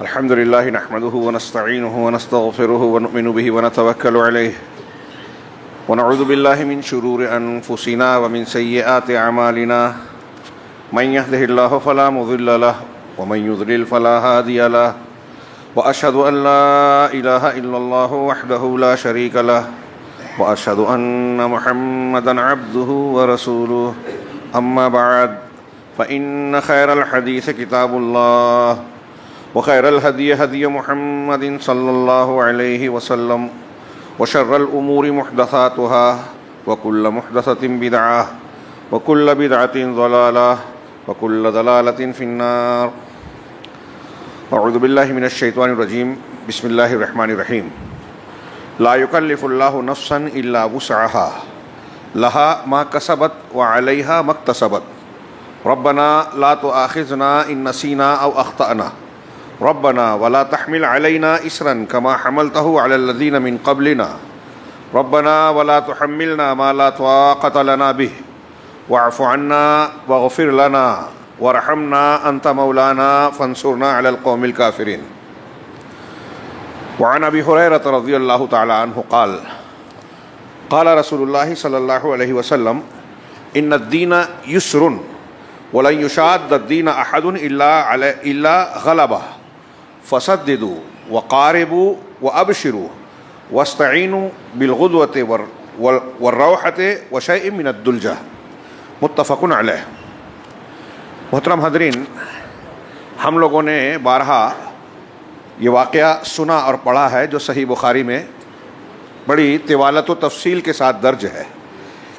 الحمد لله نحمده ونستعينه ونستغفره ونؤمن به ونتوكل عليه ونعوذ بالله من شرور أنفسنا ومن سيئات أعمالنا من يهده الله فلا مضل له ومن يضلل فلا هادي له وأشهد أن لا إله إلا الله وحده لا شريك له وأشهد أن محمدا عبده ورسوله أما بعد فإن خير الحديث كتاب الله وخير الهدي هدي محمد صلى الله عليه وسلم وشر الأمور محدثاتها وكل محدثة بدعة وكل بدعة ضلالة وكل ضلالة في النار. أعوذ بالله من الشيطان الرجيم. بسم الله الرحمن الرحيم. لا يكلف الله نفسا إلا وسعها لها ما كسبت وعليها ما اكتسبت ربنا لا تؤاخذنا إن نسينا أو أخطأنا ربنا ولا تحمل علينا إصرا كما حملته على الذين من قبلنا ربنا ولا تحملنا ما لا طاقة لنا به واعف عنا واغفر لنا وارحمنا أنت مولانا فانصرنا على القوم الكافرين. وعن أبي هريرة رضي الله تعالى عنه قال قال رسول الله صلى الله عليه وسلم إن الدين يسر ولن يشاد الدين أحد إلا غلبه فسددوا وقاربوا وأبشروا واستعينوا بالغدوة والروحة وشيء من الدلجة متفق علیہ. محترم حضرین، ہم لوگوں نے بارہا یہ واقعہ سنا اور پڑھا ہے جو صحیح بخاری میں بڑی طوالت و تفصیل کے ساتھ درج ہے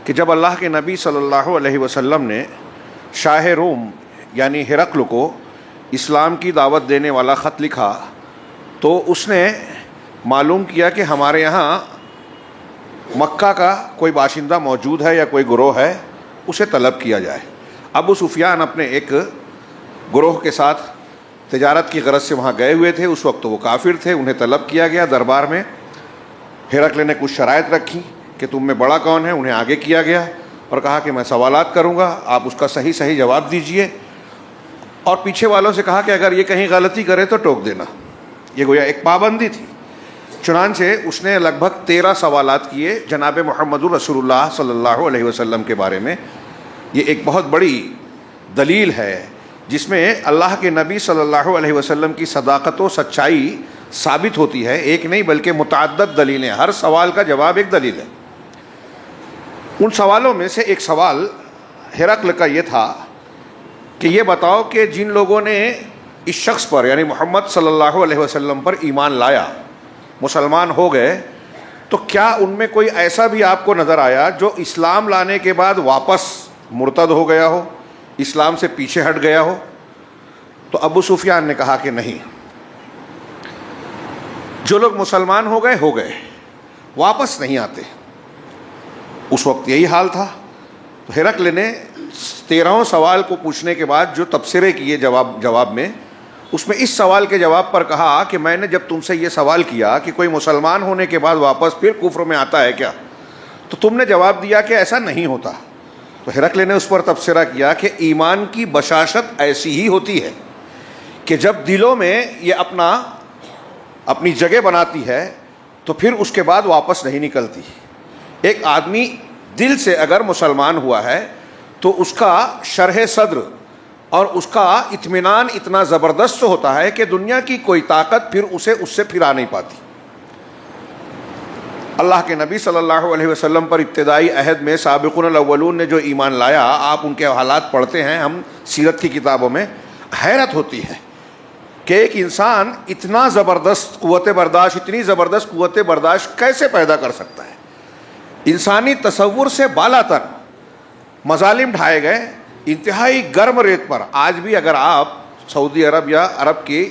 کہ جب اللہ کے نبی صلی اللہ علیہ وسلم نے شاہ روم یعنی ہرقل کو اسلام کی دعوت دینے والا خط لکھا تو اس نے معلوم کیا کہ ہمارے یہاں مکہ کا کوئی باشندہ موجود ہے یا کوئی گروہ ہے، اسے طلب کیا جائے. ابو سفیان اپنے ایک گروہ کے ساتھ تجارت کی غرض سے وہاں گئے ہوئے تھے. اس وقت وہ کافر تھے. انہیں طلب کیا گیا دربار میں. ہرقل نے کچھ شرائط رکھی کہ تم میں بڑا کون ہے. انہیں آگے کیا گیا اور کہا کہ میں سوالات کروں گا، آپ اس کا صحیح صحیح جواب دیجئے، اور پیچھے والوں سے کہا کہ اگر یہ کہیں غلطی کرے تو ٹوک دینا. یہ گویا ایک پابندی تھی. چنانچہ اس نے لگ بھگ 13 سوالات کیے جناب محمد رسول اللہ صلی اللہ علیہ وسلم کے بارے میں. یہ ایک بہت بڑی دلیل ہے جس میں اللہ کے نبی صلی اللہ علیہ وسلم کی صداقت و سچائی ثابت ہوتی ہے. ایک نہیں بلکہ متعدد دلیلیں، ہر سوال کا جواب ایک دلیل ہے. ان سوالوں میں سے ایک سوال ہرقل کا یہ تھا کہ یہ بتاؤ کہ جن لوگوں نے اس شخص پر یعنی محمد صلی اللہ علیہ وسلم پر ایمان لایا، مسلمان ہو گئے، تو کیا ان میں کوئی ایسا بھی آپ کو نظر آیا جو اسلام لانے کے بعد واپس مرتد ہو گیا ہو، اسلام سے پیچھے ہٹ گیا ہو؟ تو ابو سفیان نے کہا کہ نہیں، جو لوگ مسلمان ہو گئے واپس نہیں آتے. اس وقت یہی حال تھا. تو ہرقل نے 13 سوال کو پوچھنے کے بعد جو تبصرے کیے جواب میں، اس میں اس سوال کے جواب پر کہا کہ میں نے جب تم سے یہ سوال کیا کہ کوئی مسلمان ہونے کے بعد واپس پھر کفر میں آتا ہے کیا، تو تم نے جواب دیا کہ ایسا نہیں ہوتا. تو ہرقل نے اس پر تبصرہ کیا کہ ایمان کی بشاشت ایسی ہی ہوتی ہے کہ جب دلوں میں یہ اپنی جگہ بناتی ہے تو پھر اس کے بعد واپس نہیں نکلتی. ایک آدمی دل سے اگر مسلمان ہوا ہے تو اس کا شرح صدر اور اس کا اطمینان اتنا زبردست ہوتا ہے کہ دنیا کی کوئی طاقت پھر اسے اس سے پھرا نہیں پاتی. اللہ کے نبی صلی اللہ علیہ وسلم پر ابتدائی عہد میں سابقون الاولون نے جو ایمان لایا، آپ ان کے حالات پڑھتے ہیں ہم سیرت کی کتابوں میں، حیرت ہوتی ہے کہ ایک انسان اتنی زبردست قوت برداشت کیسے پیدا کر سکتا ہے. انسانی تصور سے بالا تر مظالم ڈھائے گئے انتہائی گرم ریت پر. آج بھی اگر آپ سعودی عرب یا عرب کی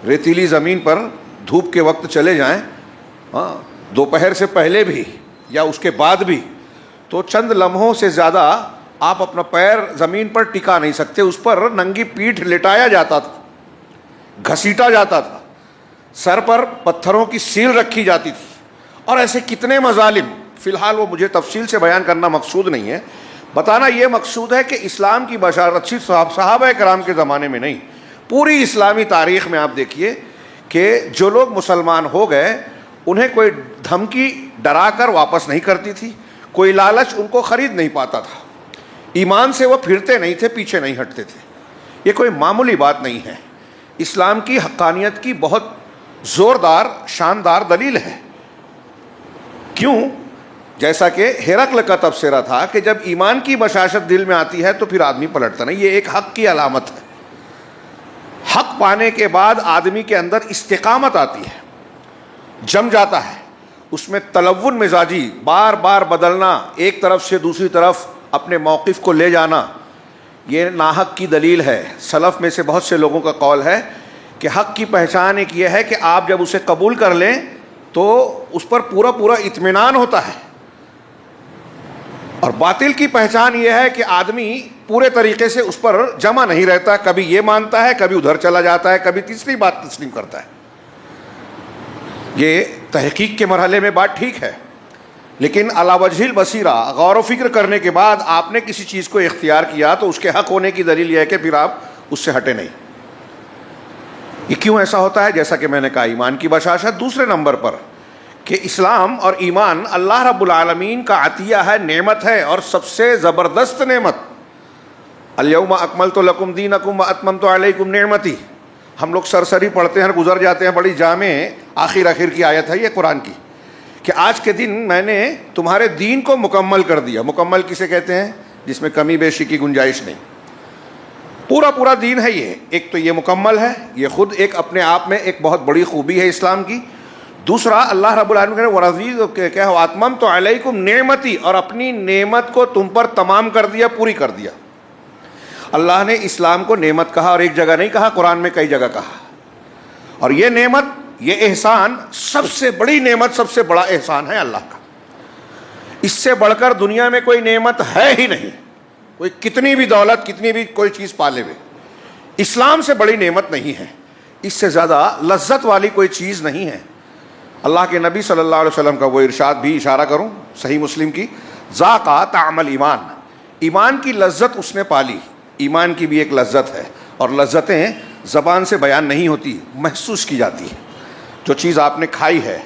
ریتیلی زمین پر دھوپ کے وقت چلے جائیں، دوپہر سے پہلے بھی یا اس کے بعد بھی، تو چند لمحوں سے زیادہ آپ اپنا پیر زمین پر ٹکا نہیں سکتے. اس پر ننگی پیٹھ لٹایا جاتا تھا، گھسیٹا جاتا تھا، سر پر پتھروں کی سیل رکھی جاتی تھی، اور ایسے کتنے مظالم. فی الحال وہ مجھے تفصیل سے بیان کرنا مقصود نہیں ہے. بتانا یہ مقصود ہے کہ اسلام کی بشارت صرف صحابہ کرام کے زمانے میں نہیں پوری اسلامی تاریخ میں آپ دیکھیے کہ جو لوگ مسلمان ہو گئے انہیں کوئی دھمکی ڈرا کر واپس نہیں کرتی تھی، کوئی لالچ ان کو خرید نہیں پاتا تھا، ایمان سے وہ پھرتے نہیں تھے، پیچھے نہیں ہٹتے تھے۔ یہ کوئی معمولی بات نہیں ہے، اسلام کی حقانیت کی بہت زوردار شاندار دلیل ہے۔ کیوں؟ جیسا کہ ہرقل کا تبصرہ تھا کہ جب ایمان کی بشاشت دل میں آتی ہے تو پھر آدمی پلٹتا نہیں، یہ ایک حق کی علامت ہے۔ حق پانے کے بعد آدمی کے اندر استقامت آتی ہے، جم جاتا ہے، اس میں تلون مزاجی بار بار بدلنا، ایک طرف سے دوسری طرف اپنے موقف کو لے جانا، یہ ناحق کی دلیل ہے۔ سلف میں سے بہت سے لوگوں کا قول ہے کہ حق کی پہچان ایک یہ ہے کہ آپ جب اسے قبول کر لیں تو اس پر پورا پورا اطمینان ہوتا ہے، اور باطل کی پہچان یہ ہے کہ آدمی پورے طریقے سے اس پر جمع نہیں رہتا، کبھی یہ مانتا ہے، کبھی ادھر چلا جاتا ہے، کبھی تیسری بات تسلیم کرتا ہے۔ یہ تحقیق کے مرحلے میں بات ٹھیک ہے، لیکن علی وجہ البصیرہ غور و فکر کرنے کے بعد آپ نے کسی چیز کو اختیار کیا تو اس کے حق ہونے کی دلیل یہ ہے کہ پھر آپ اس سے ہٹے نہیں۔ یہ کیوں ایسا ہوتا ہے؟ جیسا کہ میں نے کہا، ایمان کی بشاشت۔ دوسرے نمبر پر کہ اسلام اور ایمان اللہ رب العالمین کا عطیہ ہے، نعمت ہے، اور سب سے زبردست نعمت۔ الیوم اکملت لکم دینکم واتممت علیکم نعمتی، ہم لوگ سرسری پڑھتے ہیں، گزر جاتے ہیں، بڑی جامع آخر کی آیت ہے یہ قرآن کی، کہ آج کے دن میں نے تمہارے دین کو مکمل کر دیا۔ مکمل کسے کہتے ہیں؟ جس میں کمی بیشی کی گنجائش نہیں، پورا دین ہے یہ۔ ایک تو یہ مکمل ہے، یہ خود ایک اپنے آپ میں ایک بہت بڑی خوبی ہے اسلام کی۔ دوسرا، اللہ رب العالمین نے ورضیز کیا ہے، اتممت علیکم نعمتی، اور اپنی نعمت کو تم پر تمام کر دیا، پوری کر دیا۔ اللہ نے اسلام کو نعمت کہا، اور ایک جگہ نہیں کہا، قرآن میں کئی جگہ کہا۔ اور یہ نعمت، یہ احسان، سب سے بڑی نعمت، سب سے بڑا احسان ہے اللہ کا۔ اس سے بڑھ کر دنیا میں کوئی نعمت ہے ہی نہیں، کوئی کتنی بھی دولت، کتنی بھی کوئی چیز پالے ہوئے، اسلام سے بڑی نعمت نہیں ہے، اس سے زیادہ لذت والی کوئی چیز نہیں ہے۔ اللہ کے نبی صلی اللہ علیہ وسلم کا وہ ارشاد بھی اشارہ کروں، صحیح مسلم کی، ذاقا طعم الایمان، ایمان کی لذت اس نے پالی۔ ایمان کی بھی ایک لذت ہے، اور لذتیں زبان سے بیان نہیں ہوتی، محسوس کی جاتی ہے۔ جو چیز آپ نے کھائی ہے،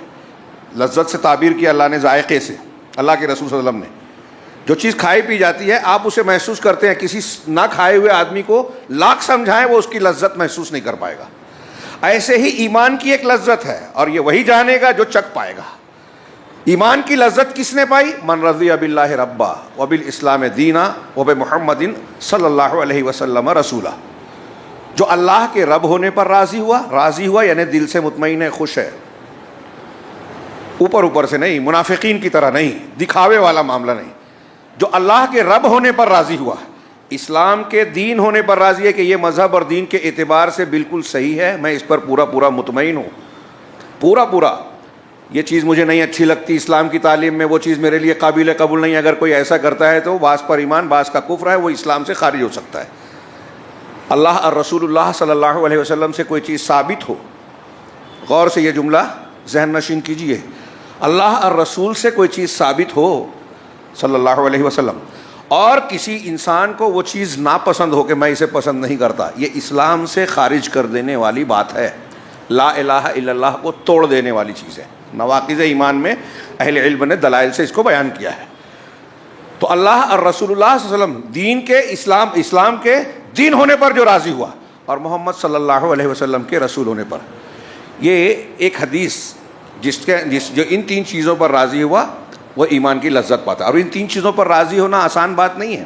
لذت سے تعبیر کیا اللہ نے، ذائقے سے، اللہ کے رسول صلی اللہ علیہ وسلم نے، جو چیز کھائی پی جاتی ہے آپ اسے محسوس کرتے ہیں۔ کسی نہ کھائے ہوئے آدمی کو لاکھ سمجھائیں وہ اس کی لذت محسوس نہیں کر پائے گا۔ ایسے ہی ایمان کی ایک لذت ہے، اور یہ وہی جانے گا جو چکھ پائے گا۔ ایمان کی لذت کس نے پائی؟ من رضی باللہ ربا وبالاسلام دینا وبمحمد صلی اللہ علیہ وسلم رسولہ، جو اللہ کے رب ہونے پر راضی ہوا یعنی دل سے مطمئن ہے، خوش ہے، اوپر سے نہیں، منافقین کی طرح نہیں، دکھاوے والا معاملہ نہیں، جو اللہ کے رب ہونے پر راضی ہوا، اسلام کے دین ہونے پر راضی ہے کہ یہ مذہب اور دین کے اعتبار سے بالکل صحیح ہے، میں اس پر پورا مطمئن ہوں، پورا یہ چیز مجھے نہیں اچھی لگتی، اسلام کی تعلیم میں وہ چیز میرے لیے قابل قبول نہیں، اگر کوئی ایسا کرتا ہے تو بعض پر ایمان، بعض کا کفر ہے، وہ اسلام سے خارج ہو سکتا ہے۔ اللہ اور رسول اللہ صلی اللہ علیہ وسلم سے کوئی چیز ثابت ہو، غور سے یہ جملہ ذہن نشین کیجئے، اللہ اور رسول سے کوئی چیز ثابت ہو صلی اللہ علیہ وسلم، اور کسی انسان کو وہ چیز ناپسند ہو کہ میں اسے پسند نہیں کرتا، یہ اسلام سے خارج کر دینے والی بات ہے، لا الہ الا اللہ کو توڑ دینے والی چیز ہے۔ نواقض ایمان میں اہل علم نے دلائل سے اس کو بیان کیا ہے۔ تو اللہ اور رسول اللہ صلی اللہ علیہ وسلم دین کے اسلام کے دین ہونے پر جو راضی ہوا، اور محمد صلی اللہ علیہ وسلم کے رسول ہونے پر، یہ ایک حدیث جو ان تین چیزوں پر راضی ہوا وہ ایمان کی لذت پاتا ہے۔ اور ان تین چیزوں پر راضی ہونا آسان بات نہیں ہے،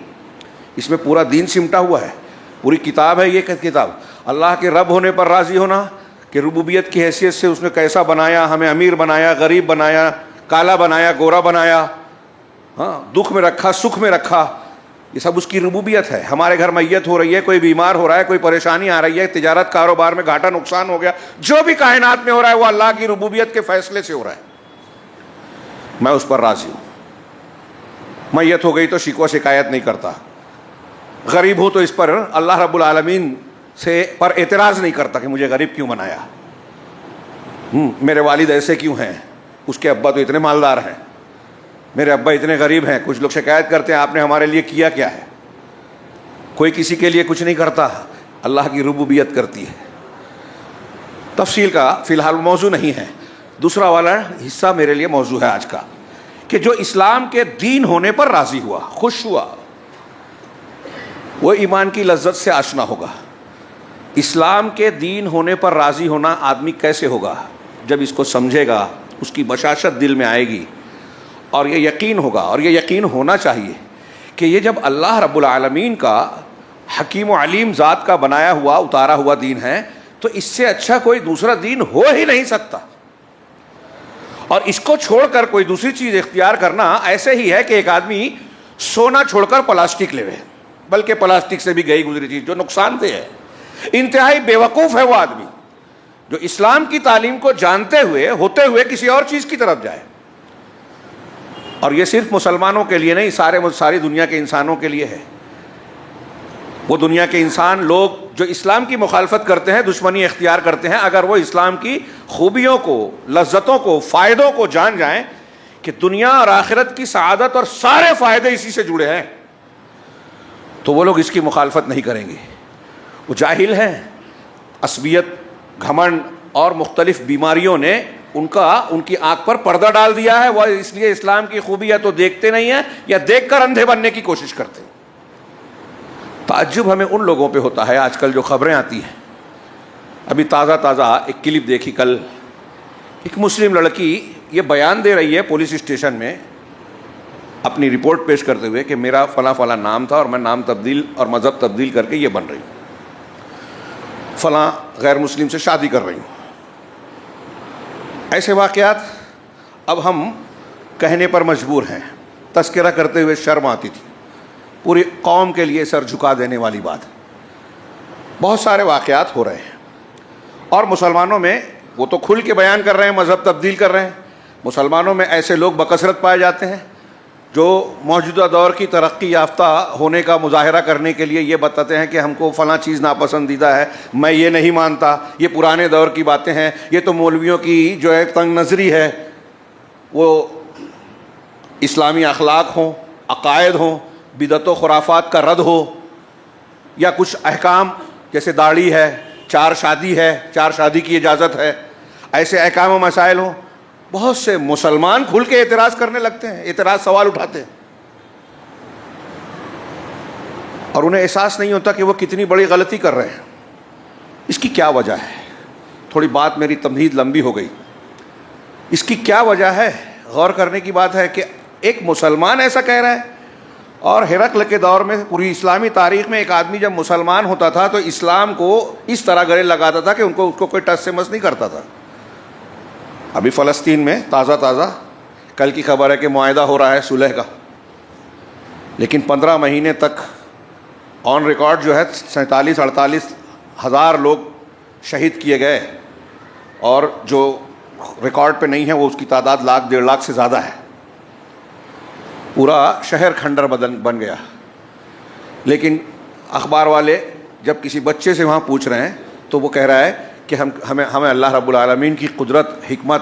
اس میں پورا دین سمٹا ہوا ہے، پوری کتاب ہے یہ کتاب۔ اللہ کے رب ہونے پر راضی ہونا کہ ربوبیت کی حیثیت سے اس نے کیسا بنایا، ہمیں امیر بنایا، غریب بنایا، کالا بنایا، گورا بنایا، ہاں، دکھ میں رکھا، سکھ میں رکھا، یہ سب اس کی ربوبیت ہے۔ ہمارے گھر میت ہو رہی ہے، کوئی بیمار ہو رہا ہے، کوئی پریشانی آ رہی ہے، تجارت کاروبار میں گھاٹا نقصان ہو گیا، جو بھی کائنات میں ہو رہا ہے وہ اللہ کی ربوبیت کے فیصلے سے ہو رہا ہے، میں اس پر راضی ہوں۔ میت ہو گئی تو شکوہ شکایت نہیں کرتا، غریب ہو تو اس پر اللہ رب العالمین سے پر اعتراض نہیں کرتا کہ مجھے غریب کیوں بنایا، میرے والد ایسے کیوں ہیں، اس کے ابا تو اتنے مالدار ہیں، میرے ابا اتنے غریب ہیں۔ کچھ لوگ شکایت کرتے ہیں آپ نے ہمارے لیے کیا کیا ہے، کوئی کسی کے لیے کچھ نہیں کرتا، اللہ کی ربوبیت کرتی ہے. تفصیل کا فی الحال موضوع نہیں ہے. دوسرا والا حصہ میرے لیے موضوع ہے آج کا، کہ جو اسلام کے دین ہونے پر راضی ہوا، خوش ہوا، وہ ایمان کی لذت سے آشنا ہوگا. اسلام کے دین ہونے پر راضی ہونا آدمی کیسے ہوگا؟ جب اس کو سمجھے گا، اس کی بشاشت دل میں آئے گی، اور یہ یقین ہوگا، اور یہ یقین ہونا چاہیے کہ یہ جب اللہ رب العالمین کا حکیم و علیم ذات کا بنایا ہوا، اتارا ہوا دین ہے، تو اس سے اچھا کوئی دوسرا دین ہو ہی نہیں سکتا. اور اس کو چھوڑ کر کوئی دوسری چیز اختیار کرنا ایسے ہی ہے کہ ایک آدمی سونا چھوڑ کر پلاسٹک لے، بلکہ پلاسٹک سے بھی گئی گزری چیز جو نقصان دہ ہے. انتہائی بیوقوف ہے وہ آدمی جو اسلام کی تعلیم کو جانتے ہوئے ہوتے ہوئے کسی اور چیز کی طرف جائے. اور یہ صرف مسلمانوں کے لیے نہیں، ساری دنیا کے انسانوں کے لیے ہے. وہ دنیا کے انسان لوگ جو اسلام کی مخالفت کرتے ہیں، دشمنی اختیار کرتے ہیں، اگر وہ اسلام کی خوبیوں کو، لذتوں کو، فائدوں کو جان جائیں کہ دنیا اور آخرت کی سعادت اور سارے فائدے اسی سے جڑے ہیں، تو وہ لوگ اس کی مخالفت نہیں کریں گے. وہ جاہل ہیں. عصبیت، گھمنڈ اور مختلف بیماریوں نے ان کی آنکھ پر پردہ ڈال دیا ہے. وہ اس لیے اسلام کی خوبی یا تو دیکھتے نہیں ہیں یا دیکھ کر اندھے بننے کی کوشش کرتے ہیں. تعجب ہمیں ان لوگوں پہ ہوتا ہے آج کل جو خبریں آتی ہیں. ابھی تازہ ایک کلپ دیکھی کل، ایک مسلم لڑکی یہ بیان دے رہی ہے پولیس اسٹیشن میں اپنی رپورٹ پیش کرتے ہوئے کہ میرا فلاں فلاں نام تھا اور میں نام تبدیل اور مذہب تبدیل کر کے یہ بن رہی ہوں، فلاں غیر مسلم سے شادی کر رہی ہوں. ایسے واقعات اب ہم کہنے پر مجبور ہیں. تذکرہ کرتے ہوئے شرم آتی تھی. پوری قوم کے لیے سر جھکا دینے والی بات. بہت سارے واقعات ہو رہے ہیں، اور مسلمانوں میں وہ تو کھل کے بیان کر رہے ہیں، مذہب تبدیل کر رہے ہیں. مسلمانوں میں ایسے لوگ بکثرت پائے جاتے ہیں جو موجودہ دور کی ترقی یافتہ ہونے کا مظاہرہ کرنے کے لیے یہ بتاتے ہیں کہ ہم کو فلاں چیز ناپسندیدہ ہے، میں یہ نہیں مانتا، یہ پرانے دور کی باتیں ہیں، یہ تو مولویوں کی جو ہے تنگ نظری ہے. وہ اسلامی اخلاق ہوں، عقائد ہوں، بدعت و خرافات کا رد ہو، یا کچھ احکام جیسے داڑھی ہے، 4 شادی ہے، 4 شادی کی اجازت ہے، ایسے احکام و مسائل ہوں. بہت سے مسلمان کھل کے اعتراض کرنے لگتے ہیں، اعتراض سوال اٹھاتے ہیں، اور انہیں احساس نہیں ہوتا کہ وہ کتنی بڑی غلطی کر رہے ہیں. اس کی کیا وجہ ہے؟ تھوڑی بات میری تمہید لمبی ہو گئی. اس کی کیا وجہ ہے؟ غور کرنے کی بات ہے کہ ایک مسلمان ایسا کہہ رہا ہے، اور ہرقل کے دور میں پوری اسلامی تاریخ میں ایک آدمی جب مسلمان ہوتا تھا تو اسلام کو اس طرح گلے لگاتا تھا کہ اس کو کوئی ٹس سے مس نہیں کرتا تھا. ابھی فلسطین میں تازہ کل کی خبر ہے کہ معاہدہ ہو رہا ہے صلح کا، لیکن 15 مہینے تک آن ریکارڈ جو ہے 47-48 ہزار لوگ شہید کیے گئے، اور جو ریکارڈ پہ نہیں ہے وہ اس کی تعداد 1,00,000-1.5 لاکھ سے زیادہ ہے. پورا شہر کھنڈر بن گیا. لیکن اخبار والے جب کسی بچے سے وہاں پوچھ رہے ہیں تو وہ کہہ رہا ہے کہ ہمیں اللہ رب العالمین کی قدرت، حکمت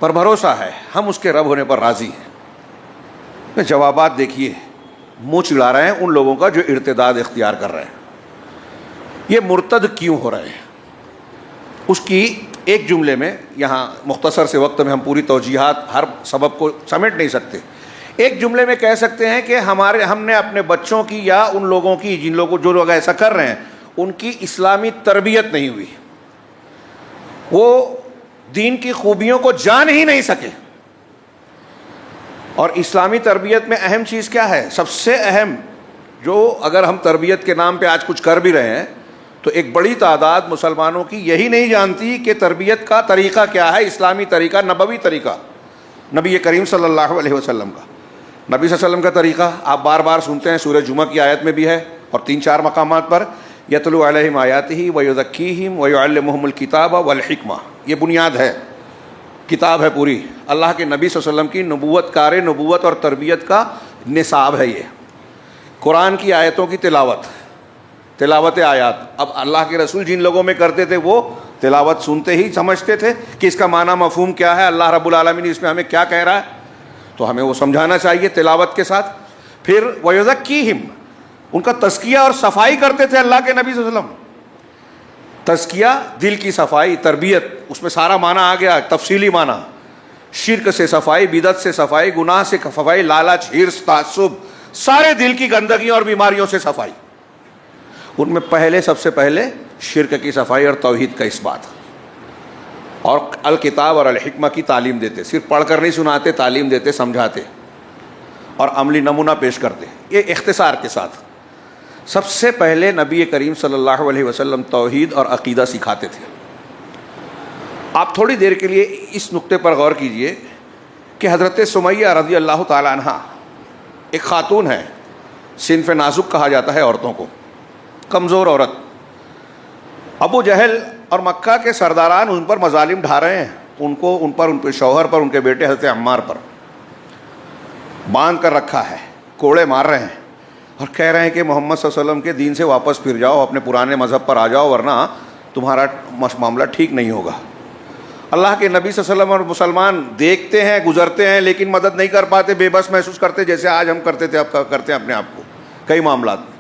پر بھروسہ ہے، ہم اس کے رب ہونے پر راضی ہیں. جوابات دیکھیے، منہ چڑھا رہے ہیں ان لوگوں کا جو ارتداد اختیار کر رہے ہیں. یہ مرتد کیوں ہو رہے ہیں؟ اس کی ایک جملے میں، یہاں مختصر سے وقت میں ہم پوری توجیحات ہر سبب کو سمیٹ نہیں سکتے، ایک جملے میں کہہ سکتے ہیں کہ ہم نے اپنے بچوں کی یا ان لوگوں کی جو لوگ ایسا کر رہے ہیں ان کی اسلامی تربیت نہیں ہوئی. وہ دین کی خوبیوں کو جان ہی نہیں سکے. اور اسلامی تربیت میں اہم چیز کیا ہے؟ سب سے اہم جو اگر ہم تربیت کے نام پہ آج کچھ کر بھی رہے ہیں تو ایک بڑی تعداد مسلمانوں کی یہی نہیں جانتی کہ تربیت کا طریقہ کیا ہے، اسلامی طریقہ، نبوی طریقہ، نبی کریم صلی اللہ علیہ وسلم کا. نبی صلی اللہ علیہ وسلم کا طریقہ آپ بار بار سنتے ہیں، سورہ جمعہ کی آیت میں بھی ہے اور 3-4 مقامات پر، یتلو علیہم آیاتہ ویزکیہم ویعلمہم الکتاب والحکمہ. یہ بنیاد ہے، کتاب ہے پوری. اللہ کے نبی صلی اللہ علیہ وسلم کی نبوت، کار نبوت اور تربیت کا نصاب ہے یہ. قرآن کی آیتوں کی تلاوت آیات. اب اللہ کے رسول جن لوگوں میں کرتے تھے وہ تلاوت سنتے ہی سمجھتے تھے کہ اس کا معنی مفہوم کیا ہے، اللہ رب العالمین اس میں ہمیں کیا کہہ رہا ہے، تو ہمیں وہ سمجھانا چاہیے تلاوت کے ساتھ. پھر وَيُزَكِّيهِمْ، ان کا تزکیہ اور صفائی کرتے تھے اللہ کے نبی صلی اللہ علیہ وسلم. تزکیہ دل کی صفائی، تربیت، اس میں سارا معنی آ گیا، تفصیلی معنی، شرک سے صفائی، بدعت سے صفائی، گناہ سے صفائی، لالچ، ہرس، تعصب، سارے دل کی گندگیوں اور بیماریوں سے صفائی۔ ان میں سب سے پہلے شرک کی صفائی اور توحید کا اثبات، اور الکتاب اور الحکمہ کی تعلیم دیتے، صرف پڑھ کر نہیں سناتے، تعلیم دیتے، سمجھاتے اور عملی نمونہ پیش کرتے۔ یہ اختصار کے ساتھ سب سے پہلے نبی کریم صلی اللہ علیہ وسلم توحید اور عقیدہ سکھاتے تھے۔ آپ تھوڑی دیر کے لیے اس نقطے پر غور کیجئے کہ حضرت سمیہ رضی اللہ تعالی عنہ ایک خاتون ہے، صنف نازک کہا جاتا ہے عورتوں کو، کمزور عورت۔ ابو جہل اور مکہ کے سرداران ان پر مظالم ڈھا رہے ہیں، ان کے شوہر پر، ان کے بیٹے حضرت عمار پر باندھ کر رکھا ہے، کوڑے مار رہے ہیں اور کہہ رہے ہیں کہ محمد صلی اللہ علیہ وسلم کے دین سے واپس پھر جاؤ، اپنے پرانے مذہب پر آ جاؤ، ورنہ تمہارا معاملہ ٹھیک نہیں ہوگا۔ اللہ کے نبی صلی اللہ علیہ وسلم اور مسلمان دیکھتے ہیں، گزرتے ہیں، لیکن مدد نہیں کر پاتے، بے بس محسوس کرتے، جیسے آج ہم کرتے تھے، اب کرتے ہیں اپنے آپ کو کئی معاملات میں۔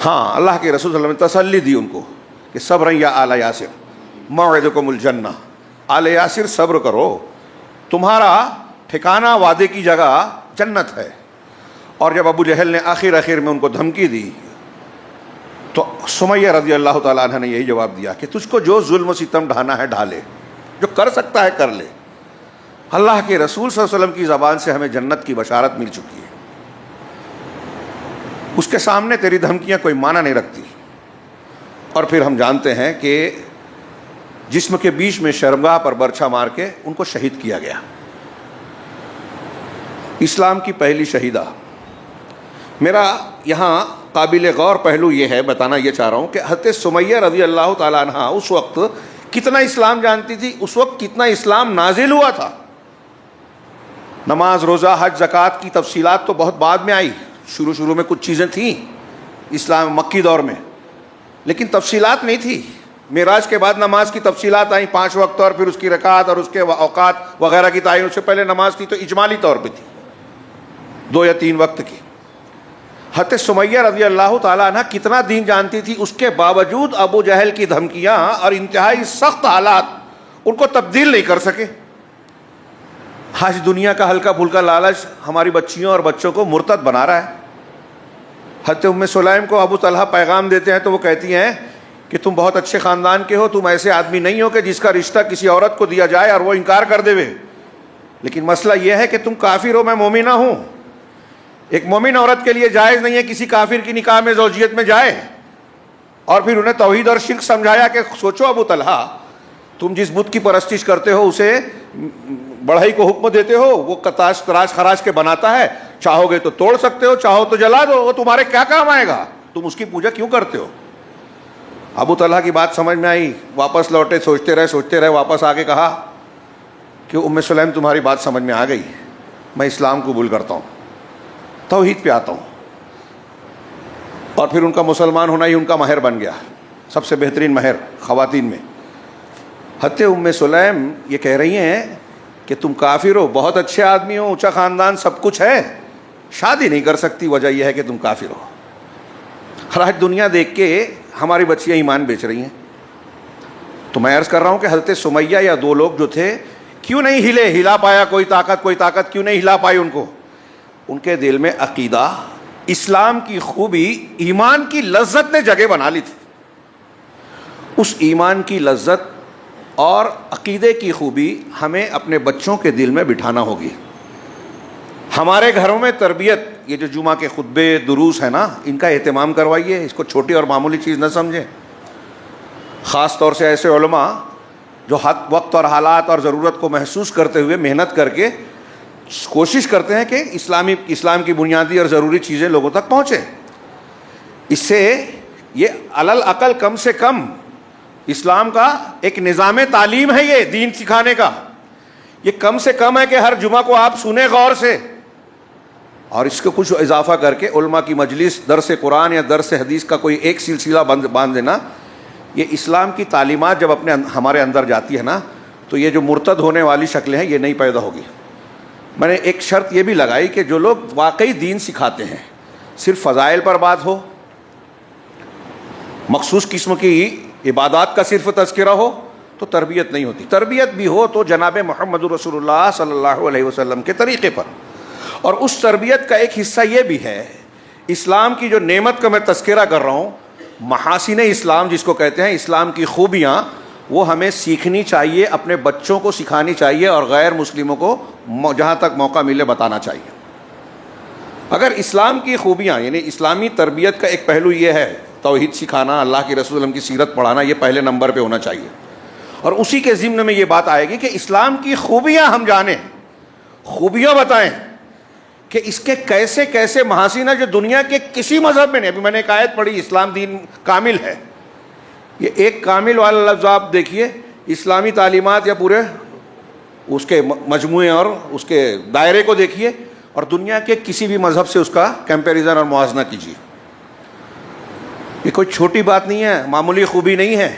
ہاں، اللہ کے رسول صلی اللہ علیہ وسلم نے تسلی دی ان کو کہ صبر یا آل یاسر موعدکم الجنہ، آل یاسر صبر کرو، تمہارا ٹھکانہ وعدے کی جگہ جنت ہے۔ اور جب ابو جہل نے آخر میں ان کو دھمکی دی تو سمیہ رضی اللہ تعالیٰ عنہ نے یہی جواب دیا کہ تجھ کو جو ظلم و ستم ڈھانا ہے ڈھالے، جو کر سکتا ہے کر لے، اللہ کے رسول صلی اللہ علیہ وسلم کی زبان سے ہمیں جنت کی بشارت مل چکی ہے، اس کے سامنے تیری دھمکیاں کوئی معنی نہیں رکھتی۔ اور پھر ہم جانتے ہیں کہ جسم کے بیچ میں شرمگاہ پر برچھا مار کے ان کو شہید کیا گیا۔ اسلام کی پہلی شہیدہ۔ میرا یہاں قابل غور پہلو یہ ہے، بتانا یہ چاہ رہا ہوں کہ حضرت سمیہ رضی اللہ تعالیٰ عنہ اس وقت کتنا اسلام جانتی تھی، اس وقت کتنا اسلام نازل ہوا تھا۔ نماز، روزہ، حج، زکوٰۃ کی تفصیلات تو بہت بعد میں آئی، شروع میں کچھ چیزیں تھیں اسلام مکی دور میں، لیکن تفصیلات نہیں تھی۔ معراج کے بعد نماز کی تفصیلات آئیں، 5 وقت اور پھر اس کی رکعات اور اس کے اوقات وغیرہ کی تعین۔ اس سے پہلے نماز تھی تو اجمالی طور پہ تھی، 2 یا 3 وقت کی۔ حضرت سمیہ رضی اللہ تعالیٰ عنہ کتنا دین جانتی تھی، اس کے باوجود ابو جہل کی دھمکیاں اور انتہائی سخت حالات ان کو تبدیل نہیں کر سکے۔ آج دنیا کا ہلکا پھلکا لالچ ہماری بچیوں اور بچوں کو مرتد بنا رہا ہے۔ حضرت ام سلیم کو ابو طلحہ پیغام دیتے ہیں تو وہ کہتی ہیں کہ تم بہت اچھے خاندان کے ہو، تم ایسے آدمی نہیں ہو کہ جس کا رشتہ کسی عورت کو دیا جائے اور وہ انکار کر دے، لیکن مسئلہ یہ ہے کہ تم کافر ہو، میں مومنہ ہوں۔ ایک مومن عورت کے لیے جائز نہیں ہے کسی کافر کی نکاح میں زوجیت میں جائے۔ اور پھر انہیں توحید اور شرک سمجھایا کہ سوچو ابو طلحہ، تم جس بت کی پرستش کرتے ہو اسے بڑھائی کو حکم دیتے ہو، وہ تراش خراش کے بناتا ہے، چاہو گے تو توڑ سکتے ہو، چاہو تو جلا دو، وہ تمہارے کیا کام آئے گا، تم اس کی پوجا کیوں کرتے ہو؟ ابو طلحہ کی بات سمجھ میں آئی، واپس لوٹے، سوچتے رہے، واپس آ کے کہا کہ ام سلیم تمہاری بات سمجھ میں آ گئی، میں اسلام قبول کرتا ہوں، توحید پہ آتا ہوں۔ اور پھر ان کا مسلمان ہونا ہی ان کا مہر بن گیا، سب سے بہترین مہر خواتین میں۔ حضرت ام سلیم یہ کہہ رہی ہیں کہ تم کافر ہو، بہت اچھے آدمی ہو، اونچا خاندان، سب کچھ ہے، شادی نہیں کر سکتی، وجہ یہ ہے کہ تم کافر ہو۔ اور آج دنیا دیکھ کے ہماری بچیاں ایمان بیچ رہی ہیں۔ تو میں عرض کر رہا ہوں کہ حضرت سمیہ یا 2 لوگ جو تھے کیوں نہیں ہلا پایا کوئی طاقت کیوں نہیں ہلا پائی ان کو؟ ان کے دل میں عقیدہ، اسلام کی خوبی، ایمان کی لذت نے جگہ بنا لی تھی۔ اس ایمان کی لذت اور عقیدے کی خوبی ہمیں اپنے بچوں کے دل میں بٹھانا ہوگی۔ ہمارے گھروں میں تربیت، یہ جو جمعہ کے خطبے، دروس ہیں نا، ان کا اہتمام کروائیے، اس کو چھوٹی اور معمولی چیز نہ سمجھیں۔ خاص طور سے ایسے علماء جو وقت اور حالات اور ضرورت کو محسوس کرتے ہوئے محنت کر کے کوشش کرتے ہیں کہ اسلام کی بنیادی اور ضروری چیزیں لوگوں تک پہنچے۔ اس سے یہ علاقل کم سے کم اسلام کا ایک نظام تعلیم ہے، یہ دین سکھانے کا، یہ کم سے کم ہے کہ ہر جمعہ کو آپ سنیں غور سے، اور اس کو کچھ اضافہ کر کے علماء کی مجلس، درس قرآن یا درس حدیث کا کوئی ایک سلسلہ باندھ دینا۔ یہ اسلام کی تعلیمات جب ہمارے اندر جاتی ہے نا، تو یہ جو مرتد ہونے والی شکلیں ہیں یہ نہیں پیدا ہوگی۔ میں نے ایک شرط یہ بھی لگائی کہ جو لوگ واقعی دین سکھاتے ہیں، صرف فضائل پر بات ہو، مخصوص قسم کی عبادات کا صرف تذکرہ ہو تو تربیت نہیں ہوتی. تربیت بھی ہو تو جناب محمد رسول اللہ صلی اللہ علیہ وسلم کے طریقے پر. اور اس تربیت کا ایک حصہ یہ بھی ہے، اسلام کی جو نعمت کا میں تذکرہ کر رہا ہوں، محاسن اسلام جس کو کہتے ہیں، اسلام کی خوبیاں، وہ ہمیں سیکھنی چاہیے، اپنے بچوں کو سکھانی چاہیے، اور غیر مسلموں کو جہاں تک موقع ملے بتانا چاہیے. اگر اسلام کی خوبیاں، یعنی اسلامی تربیت کا ایک پہلو یہ ہے، توحید سکھانا، اللہ کے رسول وسلم کی سیرت پڑھانا، یہ پہلے نمبر پہ ہونا چاہیے. اور اسی کے ضمن میں یہ بات آئے گی کہ اسلام کی خوبیاں ہم جانیں، خوبیاں بتائیں کہ اس کے کیسے کیسے محاسن ہیں جو دنیا کے کسی مذہب میں نہیں. ابھی میں نے ایک آیت پڑھی، اسلام دین کامل ہے. یہ ایک کامل والا لفظ آپ دیکھیے، اسلامی تعلیمات یا پورے اس کے مجموعے اور اس کے دائرے کو دیکھیے، اور دنیا کے کسی بھی مذہب سے اس کا کمپیریزن اور موازنہ کیجیے. یہ کوئی چھوٹی بات نہیں ہے، معمولی خوبی نہیں ہے.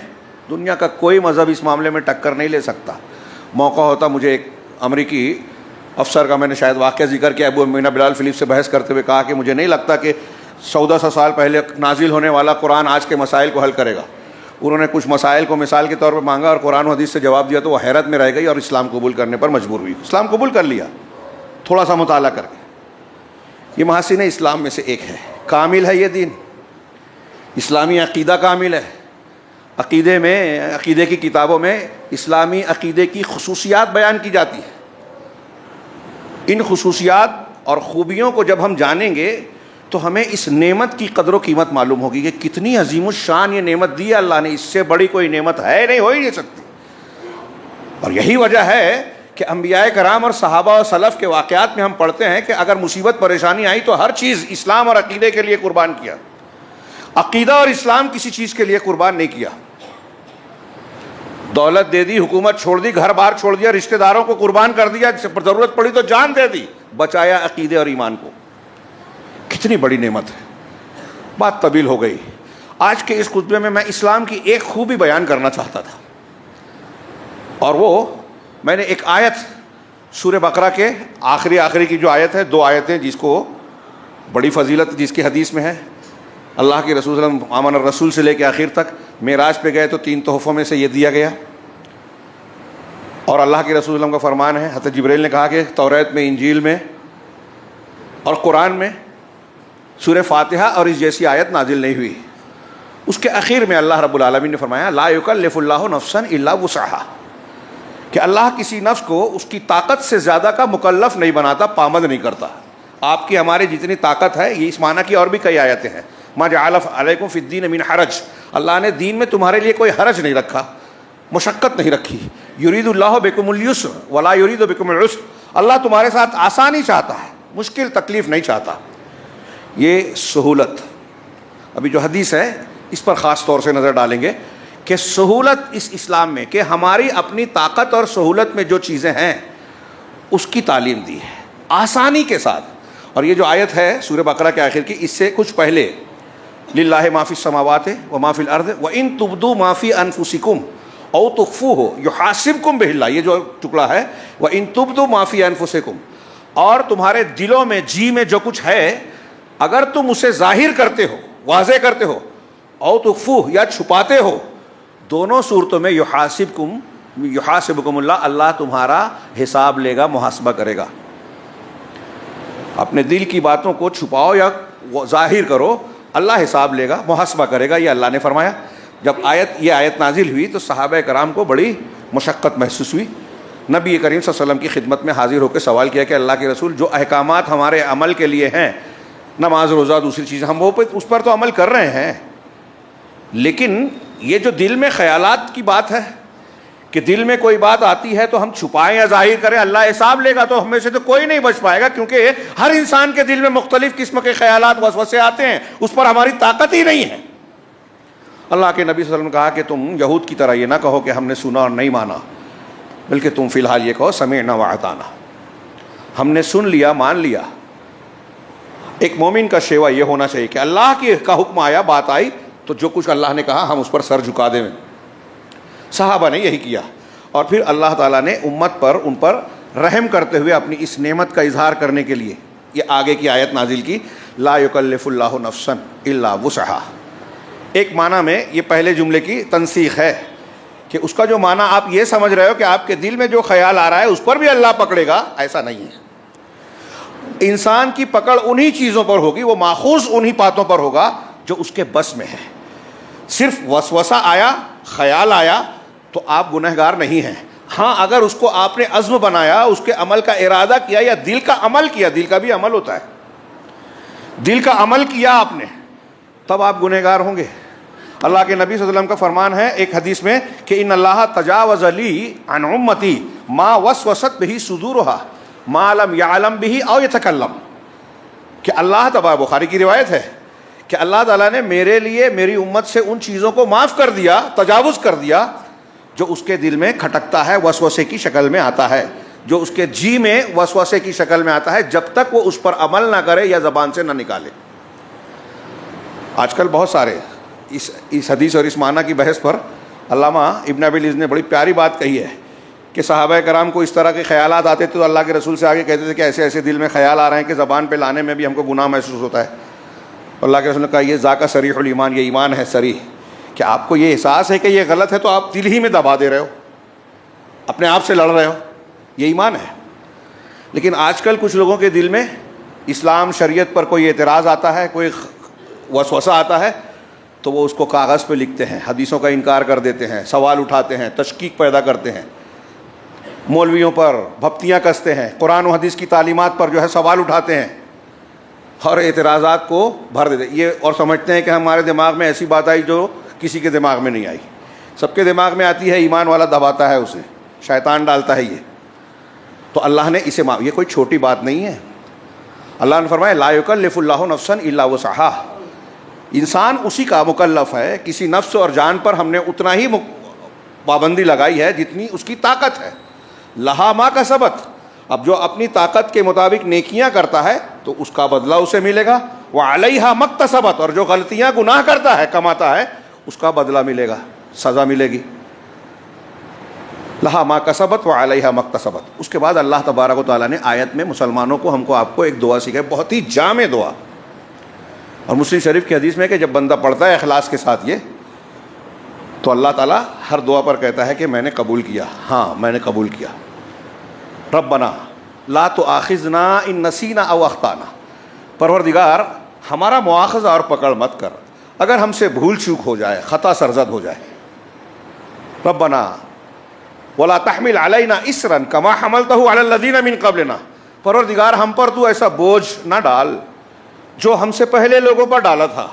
دنیا کا کوئی مذہب اس معاملے میں ٹکر نہیں لے سکتا. موقع ہوتا، مجھے ایک امریکی افسر کا میں نے شاید واقعہ ذکر کیا، ابو امینہ بلال فلپ سے بحث کرتے ہوئے کہا کہ مجھے نہیں لگتا کہ 1400 سال پہلے نازل ہونے والا قرآن آج کے مسائل کو حل کرے گا. انہوں نے کچھ مسائل کو مثال کے طور پر مانگا اور قرآن و حدیث سے جواب دیا تو وہ حیرت میں رہ گئی اور اسلام قبول کرنے پر مجبور ہوئی. اسلام قبول کر لیا تھوڑا سا مطالعہ کر کے. یہ محاسن اسلام میں سے ایک ہے. کامل ہے یہ دین، اسلامی عقیدہ کامل ہے. عقیدے میں، عقیدے کی کتابوں میں اسلامی عقیدے کی خصوصیات بیان کی جاتی ہے. ان خصوصیات اور خوبیوں کو جب ہم جانیں گے تو ہمیں اس نعمت کی قدر و قیمت معلوم ہوگی کہ کتنی عظیم الشان یہ نعمت دی ہے اللہ نے. اس سے بڑی کوئی نعمت ہے نہیں، ہو ہی نہیں سکتی. اور یہی وجہ ہے کہ انبیاء کرام اور صحابہ اور سلف کے واقعات میں ہم پڑھتے ہیں کہ اگر مصیبت پریشانی آئی تو ہر چیز اسلام اور عقیدے کے لیے قربان کیا. عقیدہ اور اسلام کسی چیز کے لیے قربان نہیں کیا. دولت دے دی، حکومت چھوڑ دی، گھر بار چھوڑ دیا، رشتہ داروں کو قربان کر دیا، ضرورت پڑی تو جان دے دی، بچایا عقیدے اور ایمان کو. کتنی بڑی نعمت ہے. بات طویل ہو گئی. آج کے اس خطبے میں اسلام کی ایک خوبی بیان کرنا چاہتا تھا، اور وہ میں نے ایک آیت سورہ بقرہ کے آخری کی جو آیت ہے، 2 آیتیں جس کو بڑی فضیلت جس کی حدیث میں ہے. اللہ کے رسول صلی اللہ علیہ وسلم آمن الرسول سے لے کے آخر تک معراج پہ گئے تو 3 تحفوں میں سے یہ دیا گیا. اور اللہ کے رسول صلی اللہ علیہ وسلم کا فرمان ہے، حضرت جبرائیل نے کہا کہ توریت میں، انجیل میں اور قرآن میں سورہ فاتحہ اور اس جیسی آیت نازل نہیں ہوئی. اس کے اخیر میں اللہ رب العالمین نے فرمایا لا یکلف اللہ نفسا الا وسعها، کہ اللہ کسی نفس کو اس کی طاقت سے زیادہ کا مکلف نہیں بناتا، پابند نہیں کرتا. آپ کی ہماری جتنی طاقت ہے، یہ اس معنی کی اور بھی کئی آیتیں ہیں. ما جعل علیکم فی الدین من حرج، اللہ نے دین میں تمہارے لیے کوئی حرج نہیں رکھا، مشقت نہیں رکھی. یرید اللہ بکم اليسر ولا یرید بکم العسر، اللہ تمہارے ساتھ آسانی چاہتا ہے، مشکل تکلیف نہیں چاہتا. یہ سہولت، ابھی جو حدیث ہے اس پر خاص طور سے نظر ڈالیں گے کہ سہولت اس اسلام میں، کہ ہماری اپنی طاقت اور سہولت میں جو چیزیں ہیں اس کی تعلیم دی ہے آسانی کے ساتھ. اور یہ جو آیت ہے سورہ بقرہ کے آخر کی، اس سے کچھ پہلے للہ ما فی السماوات و ما فی الارض وان تبدوا ما فی انفسکم او تخفوہ یحاسبکم بہ اللہ، یہ جو ٹکڑا ہے وان تبدوا ما فی انفسکم، اور تمہارے دلوں میں، جی میں جو کچھ ہے اگر تم اسے ظاہر کرتے ہو، واضح کرتے ہو، او تخفوہ یا چھپاتے ہو، دونوں صورتوں میں یحاسبکم اللہ، اللہ تمہارا حساب لے گا، محاسبہ کرے گا. اپنے دل کی باتوں کو چھپاؤ یا ظاہر کرو، اللہ حساب لے گا، محاسبہ کرے گا، یہ اللہ نے فرمایا. جب یہ آیت نازل ہوئی تو صحابہ کرام کو بڑی مشقت محسوس ہوئی. نبی کریم صلی اللہ علیہ وسلم کی خدمت میں حاضر ہو کے سوال کیا کہ اللہ کے رسول، جو احکامات ہمارے عمل کے لیے ہیں، نماز، روزہ، دوسری چیزیں، ہم وہ اس پر تو عمل کر رہے ہیں، لیکن یہ جو دل میں خیالات کی بات ہے کہ دل میں کوئی بات آتی ہے تو ہم چھپائیں یا ظاہر کریں، اللہ حساب لے گا. تو ہم میں سے تو کوئی نہیں بچ پائے گا، کیونکہ ہر انسان کے دل میں مختلف قسم کے خیالات، وسوسے آتے ہیں، اس پر ہماری طاقت ہی نہیں ہے. اللہ کے نبی صلی اللہ علیہ وسلم نے کہا کہ تم یہود کی طرح یہ نہ کہو کہ ہم نے سنا اور نہیں مانا، بلکہ تم فی الحال یہ کہو سمعنا واطعنا، ہم نے سن لیا، مان لیا. ایک مومن کا شیوا یہ ہونا چاہیے کہ اللہ کا حکم آیا، بات آئی تو جو کچھ اللہ نے کہا ہم اس پر سر جھکا دیں. صحابہ نے یہی کیا، اور پھر اللہ تعالیٰ نے امت پر، ان پر رحم کرتے ہوئے اپنی اس نعمت کا اظہار کرنے کے لیے یہ آگے کی آیت نازل کی، لا یکلف اللہ نفسا الا وسعها. ایک معنی میں یہ پہلے جملے کی تنسیخ ہے کہ اس کا جو معنی آپ یہ سمجھ رہے ہو کہ آپ کے دل میں جو خیال آ رہا ہے اس پر بھی اللہ پکڑے گا، ایسا نہیں ہے۔ انسان کی پکڑ انہی چیزوں پر ہوگی، وہ ماخوذ انہی باتوں پر ہوگا جو اس کے بس میں ہے۔ صرف وسوسہ آیا، خیال آیا تو آپ گنہگار نہیں ہیں۔ ہاں اگر اس کو آپ نے عزم بنایا، اس کے عمل کا ارادہ کیا یا دل کا عمل کیا، دل کا بھی عمل ہوتا ہے، دل کا عمل کیا آپ نے، تب آپ گنہگار ہوں گے۔ اللہ کے نبی صلی اللہ علیہ وسلم کا فرمان ہے ایک حدیث میں کہ ان اللہ تجاوز لی عن امتی ما وسوست بہ صدورھا ما لم یعلم بہ او یتکلم، کہ اللہ تبارک، بخاری کی روایت ہے کہ اللہ تعالیٰ نے میرے لیے میری امت سے ان چیزوں کو معاف کر دیا، تجاوز کر دیا جو اس کے دل میں کھٹکتا ہے، وسوسے کی شکل میں آتا ہے، جو اس کے جی میں وسوسے کی شکل میں آتا ہے، جب تک وہ اس پر عمل نہ کرے یا زبان سے نہ نکالے۔ آج کل بہت سارے اس حدیث اور اس معنی کی بحث پر علامہ ابن ابی العز نے بڑی پیاری بات کہی ہے کہ صحابہ کرام کو اس طرح کے خیالات آتے تھے تو اللہ کے رسول سے آگے کہتے تھے کہ ایسے ایسے دل میں خیال آ رہے ہیں کہ زبان پہ لانے میں بھی ہم کو گناہ محسوس ہوتا ہے۔ اللہ کے رسول نے کہا یہ ذاکا صریح الایمان، یہ ایمان ہے صریح، کہ آپ کو یہ احساس ہے کہ یہ غلط ہے تو آپ دل ہی میں دبا دے رہے ہو، اپنے آپ سے لڑ رہے ہو، یہ ایمان ہے۔ لیکن آج کل کچھ لوگوں کے دل میں اسلام شریعت پر کوئی اعتراض آتا ہے، کوئی وسوسہ آتا ہے تو وہ اس کو کاغذ پہ لکھتے ہیں، حدیثوں کا انکار کر دیتے ہیں، سوال اٹھاتے ہیں، تشکیک پیدا کرتے ہیں، مولویوں پر بھپتیاں کستے ہیں، قرآن و حدیث کی تعلیمات پر جو ہے سوال اٹھاتے ہیں اور اعتراضات کو بھر دیتے ہیں، یہ اور سمجھتے ہیں کہ ہمارے دماغ میں ایسی بات آئی جو کسی کے دماغ میں نہیں آئی۔ سب کے دماغ میں آتی ہے، ایمان والا دباتا ہے اسے، شیطان ڈالتا ہے یہ۔ تو اللہ نے اسے یہ کوئی چھوٹی بات نہیں ہے۔ اللہ نے فرمایا لا یکلف اللہ نفسا الا وسعہا، انسان اسی کا مکلف ہے، کسی نفس اور جان پر ہم نے اتنا ہی پابندی لگائی ہے جتنی اس کی طاقت ہے۔ لہا ما کسبت، اب جو اپنی طاقت کے مطابق نیکیاں کرتا ہے تو اس کا بدلہ اسے ملے گا، وعلیہا ما اکتسبت، اور جو غلطیاں گناہ کرتا ہے، کماتا ہے، اس کا بدلہ ملے گا، سزا ملے گی۔ لہا ما کسبت وعلیہا ما اکتسبت۔ اس کے بعد اللہ تبارک و تعالیٰ نے آیت میں مسلمانوں کو، ہم کو، آپ کو ایک دعا سکھائی، بہت ہی جامع دعا، اور مسلم شریف کی حدیث میں کہ جب بندہ پڑھتا ہے اخلاص کے ساتھ یہ، تو اللہ تعالیٰ ہر دعا پر کہتا ہے کہ میں نے قبول کیا، ہاں میں نے قبول کیا۔ ربنا لا تؤاخذنا ان نسینا او اخطانا، پروردگار ہمارا مواخذہ اور پکڑ مت کر اگر ہم سے بھول چوک ہو جائے، خطا سرزد ہو جائے۔ ربنا ولا تحمل علینا اسرا کما حملتہ علی الذین من قبلنا، پروردگار ہم پر تو ایسا بوجھ نہ ڈال جو ہم سے پہلے لوگوں پر ڈالا تھا،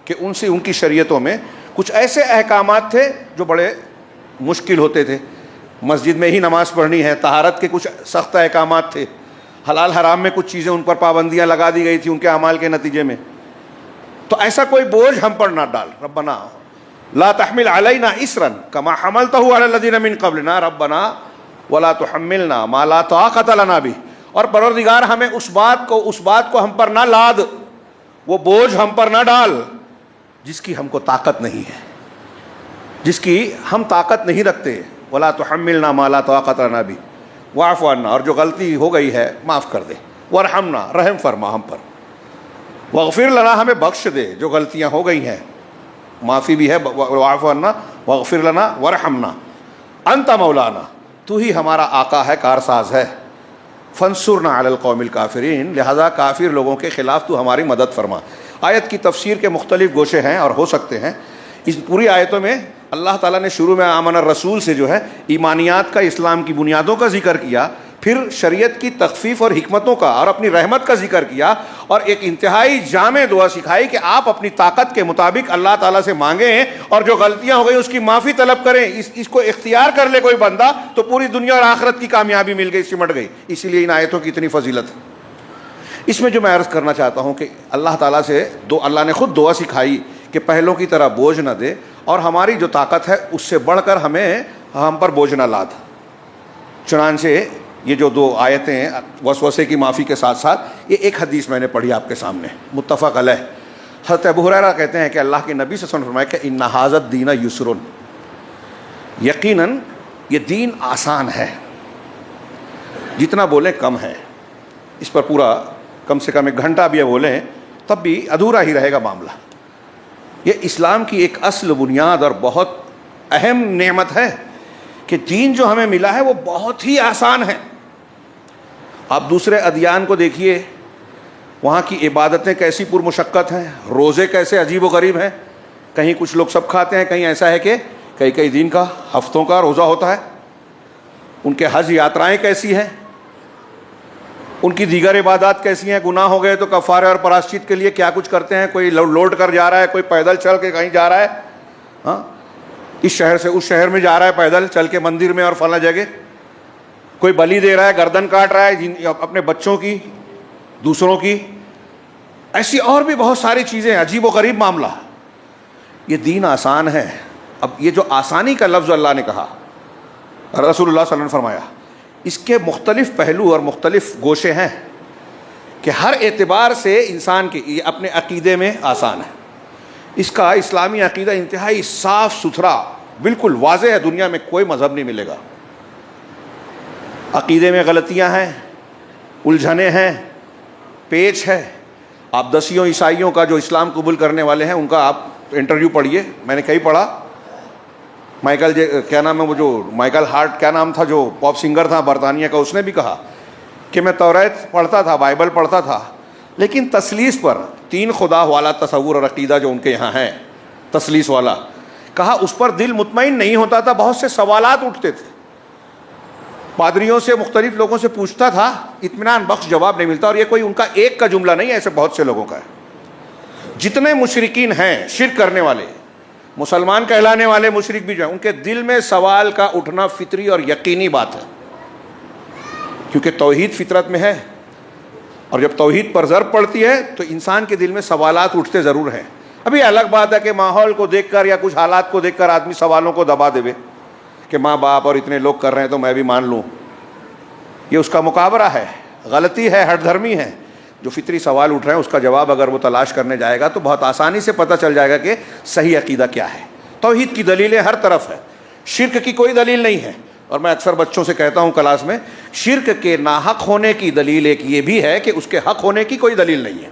کہ ان کی شریعتوں میں کچھ ایسے احکامات تھے جو بڑے مشکل ہوتے تھے، مسجد میں ہی نماز پڑھنی ہے، طہارت کے کچھ سخت احکامات تھے، حلال حرام میں کچھ چیزیں ان پر پابندیاں لگا دی گئی تھی ان کے اعمال کے نتیجے میں، تو ایسا کوئی بوجھ ہم پر نہ ڈال۔ ربنا لا تحمل علینا اسرا کما حملتہ علی الذین من قبلنا ربنا ولا تحملنا ما لا طاقۃ لنا بہ، اور پروردگار ہمیں اس بات کو ہم پر نہ لاد، وہ بوجھ ہم پر نہ ڈال جس کی ہم کو طاقت نہیں ہے، جس کی ہم طاقت نہیں رکھتے۔ ولا تحملنا ما لا طاقۃ لنا بہ واعف عنا، اور جو غلطی ہو گئی ہے معاف کر دے، وارحمنا، رحم فرما ہم پر، واغفر لنا، ہمیں بخش دے جو غلطیاں ہو گئی ہیں، معافی بھی ہے، واعف عنا واغفر لنا وارحمنا انت مولانا، تو ہی ہمارا آقا ہے، کارساز ہے، فانصرنا علی القوم الکافرین، لہذا کافر لوگوں کے خلاف تو ہماری مدد فرما۔ آیت کی تفسیر کے مختلف گوشے ہیں اور ہو سکتے ہیں۔ اس پوری آیتوں میں اللہ تعالیٰ نے شروع میں آمن الرسول سے جو ہے ایمانیات کا، اسلام کی بنیادوں کا ذکر کیا، پھر شریعت کی تخفیف اور حکمتوں کا اور اپنی رحمت کا ذکر کیا، اور ایک انتہائی جامع دعا سکھائی کہ آپ اپنی طاقت کے مطابق اللہ تعالیٰ سے مانگیں اور جو غلطیاں ہو گئی اس کی معافی طلب کریں۔ اس کو اختیار کر لے کوئی بندہ تو پوری دنیا اور آخرت کی کامیابی مل گئی، سمٹ گئی۔ اسی لیے ان آیتوں کی اتنی فضیلت ہے۔ اس میں جو میں عرض کرنا چاہتا ہوں کہ اللہ تعالیٰ سے اللہ نے خود دعا سکھائی کہ پہلوں کی طرح بوجھ نہ دے، اور ہماری جو طاقت ہے اس سے بڑھ کر ہم پر بوجھ نہ لاد۔ چنانچہ یہ جو دو آیتیں وسوسے کی معافی کے ساتھ ساتھ، یہ ایک حدیث میں نے پڑھی آپ کے سامنے، متفق علیہ۔ حضرت ابو ہریرہ کہتے ہیں کہ اللہ کے نبی صلی اللہ علیہ وسلم نے فرمایا کہ ان ھذا الدین یسر، یقیناً یہ دین آسان ہے، جتنا بولیں کم ہے، اس پر پورا کم سے کم 1 گھنٹہ بھی بولیں تب بھی ادھورا ہی رہے گا معاملہ۔ یہ اسلام کی ایک اصل بنیاد اور بہت اہم نعمت ہے کہ دین جو ہمیں ملا ہے وہ بہت ہی آسان ہے. آپ دوسرے ادیان کو دیکھیے، وہاں کی عبادتیں کیسی پرمشقت ہیں، روزے کیسے عجیب و غریب ہیں. کہیں کچھ لوگ سب کھاتے ہیں، کہیں ایسا ہے کہ کئی دن کا، ہفتوں کا روزہ ہوتا ہے. ان کے حج یاترائیں کیسی ہیں، ان کی دیگر عبادات کیسی ہیں. گناہ ہو گئے تو کفارے اور پراشچت کے لیے کیا کچھ کرتے ہیں. کوئی لوٹ کر جا رہا ہے، کوئی پیدل چل کے کہیں جا رہا ہے، ہاں اس شہر سے اس شہر میں جا رہا ہے پیدل چل کے مندر میں اور فلاں جگہ. کوئی بلی دے رہا ہے، گردن کاٹ رہا ہے اپنے بچوں کی، دوسروں کی. ایسی اور بھی بہت ساری چیزیں، عجیب و غریب معاملہ. یہ دین آسان ہے. اب یہ جو آسانی کا لفظ اللہ نے کہا، رسول اللہ صلی اللہ علیہ وسلم نے فرمایا، اس کے مختلف پہلو اور مختلف گوشے ہیں کہ ہر اعتبار سے انسان کے یہ اپنے عقیدے میں آسان ہے. اس کا اسلامی عقیدہ انتہائی صاف ستھرا، بالکل واضح ہے. دنیا میں کوئی مذہب نہیں ملے گا. عقیدے میں غلطیاں ہیں، الجھنیں ہیں، پیچ ہے. آپ دسیوں عیسائیوں کا جو اسلام قبول کرنے والے ہیں ان کا آپ انٹرویو پڑھیے. میں نے کہیں پڑھا، کیا نام ہے وہ جو مائیکل ہارٹ کیا نام تھا جو پاپ سنگر تھا برطانیہ کا، اس نے بھی کہا کہ میں توریت پڑھتا تھا، بائبل پڑھتا تھا، لیکن تثلیث پر، تین خدا والا تصور اور عقیدہ جو ان کے یہاں ہے تثلیث والا، کہا اس پر دل مطمئن نہیں ہوتا تھا. بہت سے سوالات اٹھتے تھے. پادریوں سے، مختلف لوگوں سے پوچھتا تھا، اطمینان بخش جواب نہیں ملتا. اور یہ کوئی ان کا ایک کا جملہ نہیں ہے، ایسے بہت سے لوگوں کا ہے. جتنے مشرکین ہیں، شرک کرنے والے، مسلمان کہلانے والے مشرک بھی جو ہیں، ان کے دل میں سوال کا اٹھنا فطری اور یقینی بات ہے، کیونکہ توحید فطرت میں ہے. اور جب توحید پر ضرب پڑتی ہے تو انسان کے دل میں سوالات اٹھتے ضرور ہیں. ابھی الگ بات ہے کہ ماحول کو دیکھ کر یا کچھ حالات کو دیکھ کر آدمی سوالوں کو دبا دے کہ ماں باپ اور اتنے لوگ کر رہے ہیں تو میں بھی مان لوں. یہ اس کا مقابرہ ہے، غلطی ہے، ہٹ دھرمی ہے. جو فطری سوال اٹھ رہے ہیں اس کا جواب اگر وہ تلاش کرنے جائے گا تو بہت آسانی سے پتہ چل جائے گا کہ صحیح عقیدہ کیا ہے. توحید کی دلیلیں ہر طرف ہے، شرک کی کوئی دلیل نہیں ہے. اور میں اکثر بچوں سے کہتا ہوں کلاس میں، شرک کے ناحق ہونے کی دلیل ایک یہ بھی ہے کہ اس کے حق ہونے کی کوئی دلیل نہیں ہے.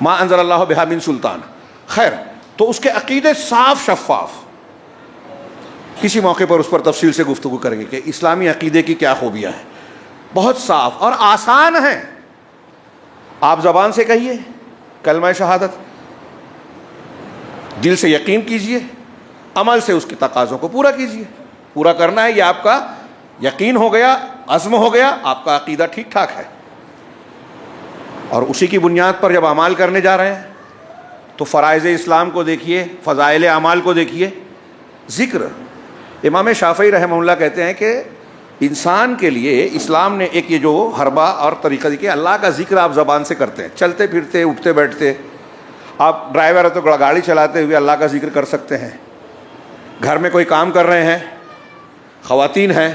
ما انزل اللہ بہا من سلطان. خیر، تو اس کے عقیدے صاف شفاف. کسی موقع پر اس پر تفصیل سے گفتگو کریں گے کہ اسلامی عقیدے کی کیا خوبیاں ہیں. بہت صاف اور آسان ہیں. آپ زبان سے کہیے کلمہ شہادت، دل سے یقین کیجئے، عمل سے اس کے تقاضوں کو پورا کیجئے. پورا کرنا ہے، یہ آپ کا یقین ہو گیا، عزم ہو گیا، آپ کا عقیدہ ٹھیک ٹھاک ہے. اور اسی کی بنیاد پر جب اعمال کرنے جا رہے ہیں تو فرائض اسلام کو دیکھیے، فضائل اعمال کو دیکھیے. ذکر، امام شافعی رحمہ اللہ کہتے ہیں کہ انسان کے لیے اسلام نے ایک یہ جو حربہ اور طریقہ کہ اللہ کا ذکر آپ زبان سے کرتے ہیں، چلتے پھرتے، اٹھتے بیٹھتے. آپ ڈرائیور ہے تو گاڑی چلاتے ہوئے اللہ کا ذکر کر سکتے ہیں. گھر میں کوئی کام کر رہے ہیں، خواتین ہیں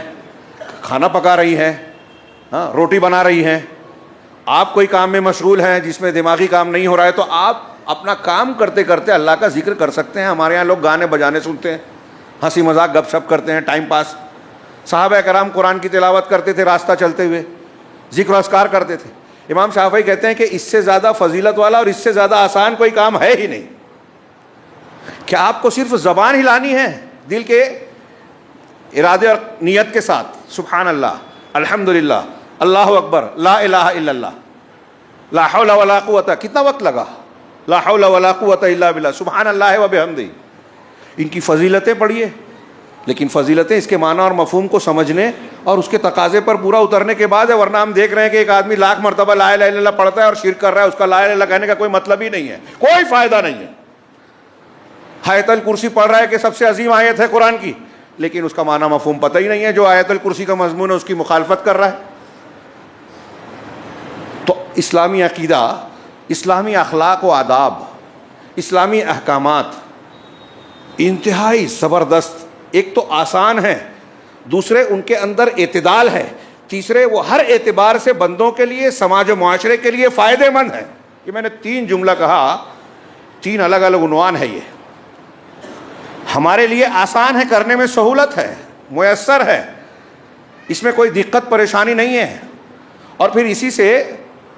کھانا پکا رہی ہیں، ہاں روٹی بنا رہی ہیں، آپ کوئی کام میں مشغول ہیں جس میں دماغی کام نہیں ہو رہا ہے تو آپ اپنا کام کرتے کرتے اللہ کا ذکر کر سکتے ہیں. ہمارے یہاں لوگ گانے بجانے سنتے ہیں، ہنسی مذاق گپ شپ کرتے ہیں، ٹائم پاس. صحابہ کرام قرآن کی تلاوت کرتے تھے راستہ چلتے ہوئے، ذکر و اذکار کرتے تھے. امام شافعی کہتے ہیں کہ اس سے زیادہ فضیلت والا اور اس سے زیادہ آسان کوئی کام ہے ہی نہیں. کہ آپ کو صرف زبان ہلانی ہے دل کے ارادے اور نیت کے ساتھ، سبحان اللہ، الحمدللہ، اللہ اکبر، لا الہ الا اللہ، لا حول ولا قوت. کتنا وقت لگا؟ لا حول ولا قوت الا باللہ، سبحان اللہ و بحمدہ. ان کی فضیلتیں پڑھیے، لیکن فضیلتیں اس کے معنی اور مفہوم کو سمجھنے اور اس کے تقاضے پر پورا اترنے کے بعد ہے. ورنہ ہم دیکھ رہے ہیں کہ ایک آدمی لاکھ مرتبہ لا الہ الا اللہ پڑھتا ہے اور شرک کر رہا ہے، اس کا لا الہ الا اللہ کہنے کا کوئی مطلب ہی نہیں ہے، کوئی فائدہ نہیں ہے. آیت الکرسی پڑھ رہا ہے کہ سب سے عظیم آیت ہے قرآن کی، لیکن اس کا معنی مفہوم پتہ ہی نہیں ہے. جو آیت الکرسی کا مضمون ہے اس کی مخالفت کر رہا ہے. تو اسلامی عقیدہ، اسلامی اخلاق و آداب، اسلامی احکامات انتہائی زبردست. ایک تو آسان ہے، دوسرے ان کے اندر اعتدال ہے، تیسرے وہ ہر اعتبار سے بندوں کے لیے، سماج و معاشرے کے لیے فائدہ مند ہے. یہ میں نے 3 جملہ کہا، 3 الگ الگ عنوان ہے. یہ ہمارے لیے آسان ہے، کرنے میں سہولت ہے، میسر ہے، اس میں کوئی دقت پریشانی نہیں ہے. اور پھر اسی سے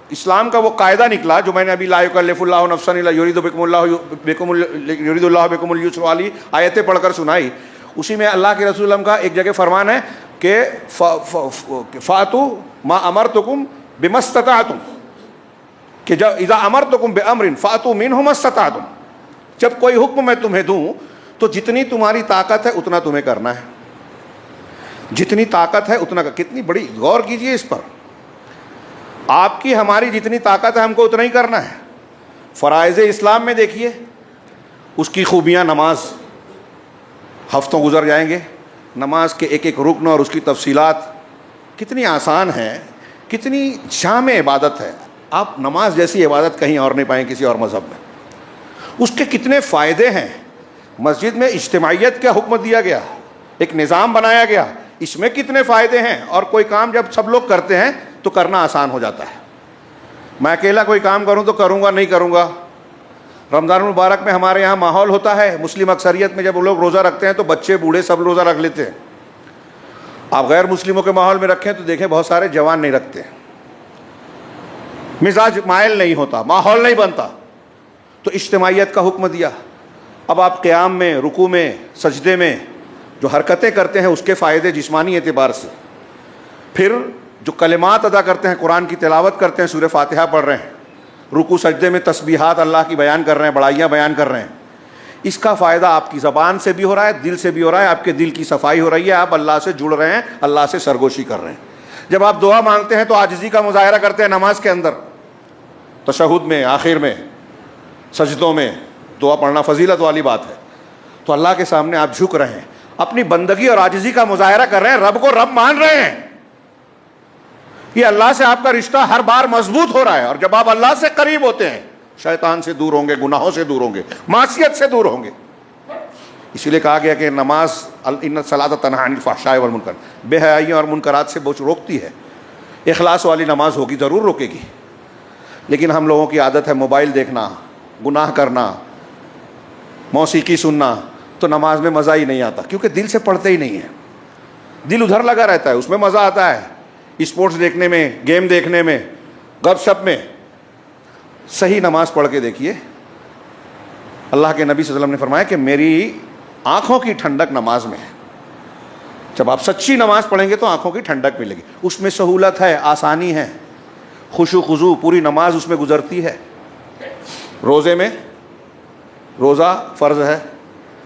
اسلام کا وہ قاعدہ نکلا جو میں نے ابھی لا یکلف اللہ نفسا الا یرید اللہ بکم الیسر والی آیتیں پڑھ کر سنائی، اسی میں اللہ کے رسول کا ایک جگہ فرمان ہے کہ فاتوا ما امرتکم بما استطعتم، کہ جب اذا امرتکم بامر فاتوا منہ ما استطعتم، جب کوئی حکم میں تمہیں دوں تو جتنی تمہاری طاقت ہے اتنا تمہیں کرنا ہے، جتنی طاقت ہے اتنا. کتنی بڑی، غور کیجئے اس پر. آپ کی ہماری جتنی طاقت ہے ہم کو اتنا ہی کرنا ہے. فرائض اسلام میں دیکھیے اس کی خوبیاں. نماز، ہفتوں گزر جائیں گے، نماز کے ایک ایک رکن اور اس کی تفصیلات کتنی آسان ہے، کتنی جامع عبادت ہے. آپ نماز جیسی عبادت کہیں اور نہیں پائیں کسی اور مذہب میں. اس کے کتنے فائدے ہیں. مسجد میں اجتماعیت کا حکم دیا گیا، ایک نظام بنایا گیا، اس میں کتنے فائدے ہیں. اور کوئی کام جب سب لوگ کرتے ہیں تو کرنا آسان ہو جاتا ہے. میں اکیلا کوئی کام کروں تو کروں گا نہیں کروں گا. رمضان المبارک میں ہمارے یہاں ماحول ہوتا ہے، مسلم اکثریت میں جب وہ لوگ روزہ رکھتے ہیں تو بچے بوڑھے سب روزہ رکھ لیتے ہیں. آپ غیر مسلموں کے ماحول میں رکھیں تو دیکھیں بہت سارے جوان نہیں رکھتے، مزاج مائل نہیں ہوتا، ماحول نہیں بنتا. تو اجتماعیت کا حکم دیا. اب آپ قیام میں، رکوع میں، سجدے میں جو حرکتیں کرتے ہیں اس کے فائدے جسمانی اعتبار سے، پھر جو کلمات ادا کرتے ہیں، قرآن کی تلاوت کرتے ہیں، سورہ فاتحہ پڑھ رہے ہیں، رکوع سجدے میں تسبیحات اللہ کی بیان کر رہے ہیں، بڑائیاں بیان کر رہے ہیں، اس کا فائدہ آپ کی زبان سے بھی ہو رہا ہے، دل سے بھی ہو رہا ہے. آپ کے دل کی صفائی ہو رہی ہے، آپ اللہ سے جڑ رہے ہیں، اللہ سے سرگوشی کر رہے ہیں. جب آپ دعا مانگتے ہیں تو عاجزی کا مظاہرہ کرتے ہیں نماز کے اندر، تشہد میں، آخر میں، سجدوں میں دعا پڑھنا فضیلت والی بات ہے. تو اللہ کے سامنے آپ جھک رہے ہیں، اپنی بندگی اور عاجزی کا مظاہرہ کر رہے ہیں، رب کو رب مان رہے ہیں. یہ اللہ سے آپ کا رشتہ ہر بار مضبوط ہو رہا ہے. اور جب آپ اللہ سے قریب ہوتے ہیں شیطان سے دور ہوں گے، گناہوں سے دور ہوں گے، معصیت سے دور ہوں گے. اسی لیے کہا گیا کہ نماز ان الصلاۃ تنہی عن الفحشاء والمنکر، بے حیائیوں اور منکرات سے روکتی ہے. اخلاص والی نماز ہوگی، ضرور روکے گی. لیکن ہم لوگوں کی عادت ہے موبائل دیکھنا، گناہ کرنا، موسیقی سننا، تو نماز میں مزہ ہی نہیں آتا کیونکہ دل سے پڑھتے ہی نہیں ہیں. دل ادھر لگا رہتا ہے، اس میں مزہ آتا ہے اسپورٹس دیکھنے میں، گیم دیکھنے میں، گپ شپ میں. صحیح نماز پڑھ کے دیکھیے. اللہ کے نبی صلی اللہ علیہ وسلم نے فرمایا کہ میری آنکھوں کی ٹھنڈک نماز میں ہے. جب آپ سچی نماز پڑھیں گے تو آنکھوں کی ٹھنڈک ملے گی. اس میں سہولت ہے، آسانی ہے، خشوع خضوع، پوری نماز اس میں گزرتی ہے. روزے میں، روزہ فرض ہے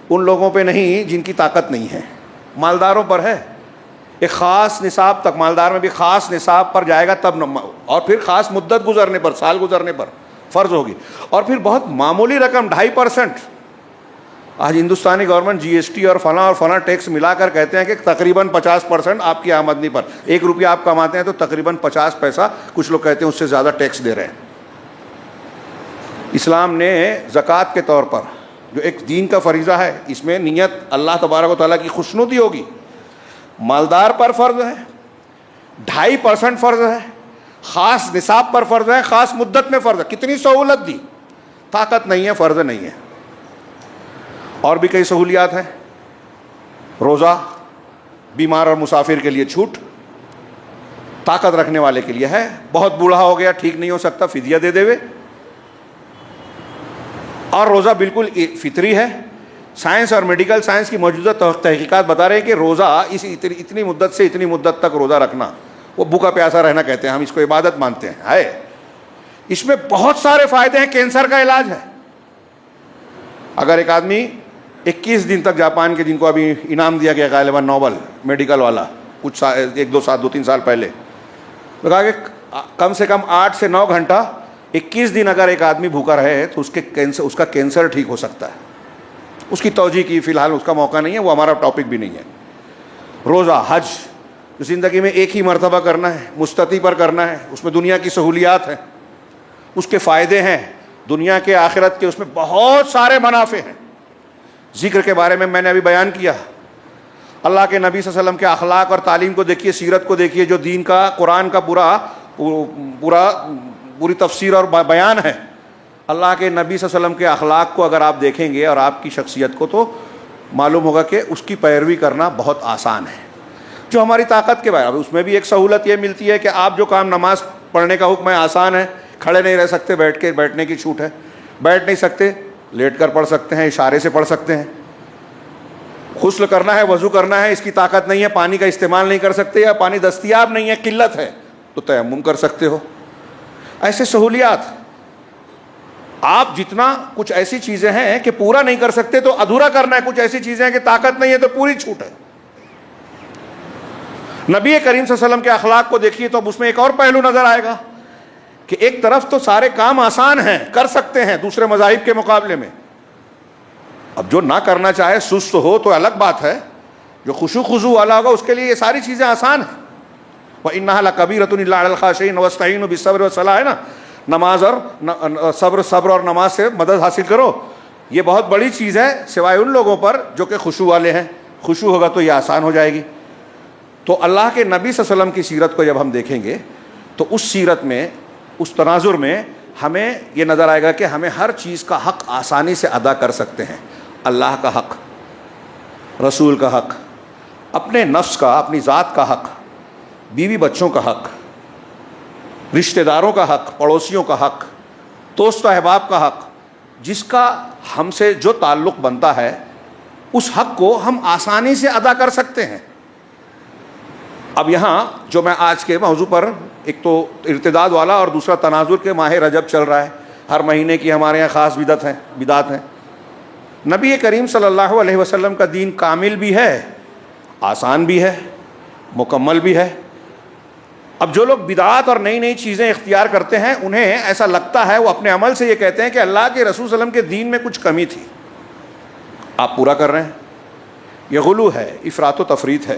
ان لوگوں پہ نہیں جن کی طاقت نہیں ہے، مالداروں پر ہے. ایک خاص نصاب تک، مالدار میں بھی خاص نصاب پر جائے گا تب اور پھر خاص مدت گزرنے پر، سال گزرنے پر فرض ہوگی. اور پھر بہت معمولی رقم 2.5%. آج ہندوستانی گورنمنٹ جی ایس ٹی اور فلاں ٹیکس ملا کر کہتے ہیں کہ تقریباً 50% آپ کی آمدنی پر، 1 روپیہ آپ کماتے ہیں تو تقریباً 50 پیسہ، کچھ لوگ کہتے ہیں اس سے زیادہ ٹیکس دے رہے ہیں. اسلام نے زکوٰۃ کے طور پر جو ایک دین کا فریضہ ہے، اس میں نیت اللہ تبارک و تعالیٰ کی خوشنودی ہوگی. مالدار پر فرض ہے، 2.5% فرض ہے، خاص نصاب پر فرض ہے، خاص مدت میں فرض ہے. کتنی سہولت دی. طاقت نہیں ہے، فرض نہیں ہے. اور بھی کئی سہولیات ہیں. روزہ بیمار اور مسافر کے لیے چھوٹ، طاقت رکھنے والے کے لیے ہے. بہت بوڑھا ہو گیا، ٹھیک نہیں ہو سکتا، فدیہ دے دے. اور روزہ بالکل فطری ہے. سائنس اور میڈیکل سائنس کی موجودہ تحقیقات بتا رہے ہیں کہ روزہ اتنی مدت سے اتنی مدت تک روزہ رکھنا، وہ بھوکا پیاسا رہنا کہتے ہیں، ہم اس کو عبادت مانتے ہیں. اس میں بہت سارے فائدے ہیں. کینسر کا علاج ہے. اگر ایک آدمی 21 دن تک، جاپان کے جن کو ابھی انعام دیا گیا غالباً نوبل میڈیکل والا کچھ 2-3 سال پہلے، کہا کہ کم سے کم 8 سے 9 گھنٹہ 21 دن اگر ایک آدمی بھوکا رہے تو اس کا کینسر ٹھیک ہو سکتا ہے. اس کی توجہ کی فی الحال اس کا موقع نہیں ہے، وہ ہمارا ٹاپک بھی نہیں ہے. روزہ، حج زندگی میں ایک ہی مرتبہ کرنا ہے، مستطیع پر کرنا ہے. اس میں دنیا کی سہولیات ہیں، اس کے فائدے ہیں، دنیا کے آخرت کے، اس میں بہت سارے منافع ہیں. ذکر کے بارے میں نے ابھی بیان کیا. اللہ کے نبی صلی اللہ علیہ وسلم کے اخلاق اور تعلیم کو دیکھیے، سیرت کو دیکھیے، جو دین کا، قرآن کا پوری تفسیر اور بیان ہے. اللہ کے نبی صلی اللہ علیہ وسلم کے اخلاق کو اگر آپ دیکھیں گے اور آپ کی شخصیت کو، تو معلوم ہوگا کہ اس کی پیروی کرنا بہت آسان ہے. جو ہماری طاقت کے بارے میں، اس میں بھی ایک سہولت یہ ملتی ہے کہ آپ جو کام نماز پڑھنے کا حکم ہے، آسان ہے، کھڑے نہیں رہ سکتے، بیٹھنے کی چھوٹ ہے، بیٹھ نہیں سکتے لیٹ کر پڑھ سکتے ہیں، اشارے سے پڑھ سکتے ہیں، غسل کرنا ہے، وضو کرنا ہے، اس کی طاقت نہیں ہے، پانی کا استعمال نہیں کر سکتے یا پانی دستیاب نہیں ہے، قلت ہے، تو تیمم کر سکتے ہو. ایسے سہولیات آپ جتنا کچھ ایسی چیزیں ہیں کہ پورا نہیں کر سکتے تو ادھورا کرنا ہے، کچھ ایسی چیزیں ہیں کہ طاقت نہیں ہے تو پوری چھوٹ ہے. نبی کریم صلی اللہ علیہ وسلم کے اخلاق کو دیکھیے تو اب اس میں ایک اور پہلو نظر آئے گا کہ ایک طرف تو سارے کام آسان ہیں، کر سکتے ہیں دوسرے مذاہب کے مقابلے میں، اب جو نہ کرنا چاہے سست ہو تو الگ بات ہے، جو خشوع خضوع والا ہوگا اس کے لیے یہ ساری چیزیں آسان ہیں. وَإِنَّهَا لَكَبِيرَةٌ إِلَّا عَلَى الْخَاشِعِينَ وَاسْتَعِينُوا بِالصَّبْرِ وَالصَّلَاةِ ہے نا، نماز اور صبر اور نماز سے مدد حاصل کرو، یہ بہت بڑی چیز ہے سوائے ان لوگوں پر جو کہ خشوع والے ہیں. خشوع ہوگا تو یہ آسان ہو جائے گی. تو اللہ کے نبی صلی اللہ علیہ وسلم کی سیرت کو جب ہم دیکھیں گے تو اس سیرت میں، اس تناظر میں ہمیں یہ نظر آئے گا کہ ہمیں ہر چیز کا حق آسانی سے ادا کر سکتے ہیں. اللہ کا حق، رسول کا حق، اپنے نفس کا، اپنی ذات کا حق، بیوی بچوں کا حق، رشتہ داروں کا حق، پڑوسیوں کا حق، دوست احباب کا حق، جس کا ہم سے جو تعلق بنتا ہے اس حق کو ہم آسانی سے ادا کر سکتے ہیں. اب یہاں جو میں آج کے موضوع پر، ایک تو ارتداد والا اور دوسرا تناظر کے ماہ رجب چل رہا ہے، ہر مہینے کی ہمارے یہاں خاص بدعت ہیں. نبی کریم صلی اللہ علیہ وسلم کا دین کامل بھی ہے، آسان بھی ہے، مکمل بھی ہے. اب جو لوگ بدعات اور نئی نئی چیزیں اختیار کرتے ہیں انہیں ایسا لگتا ہے، وہ اپنے عمل سے یہ کہتے ہیں کہ اللہ کے رسول صلی اللہ علیہ وسلم کے دین میں کچھ کمی تھی، آپ پورا کر رہے ہیں. یہ غلو ہے، افراط و تفریط ہے.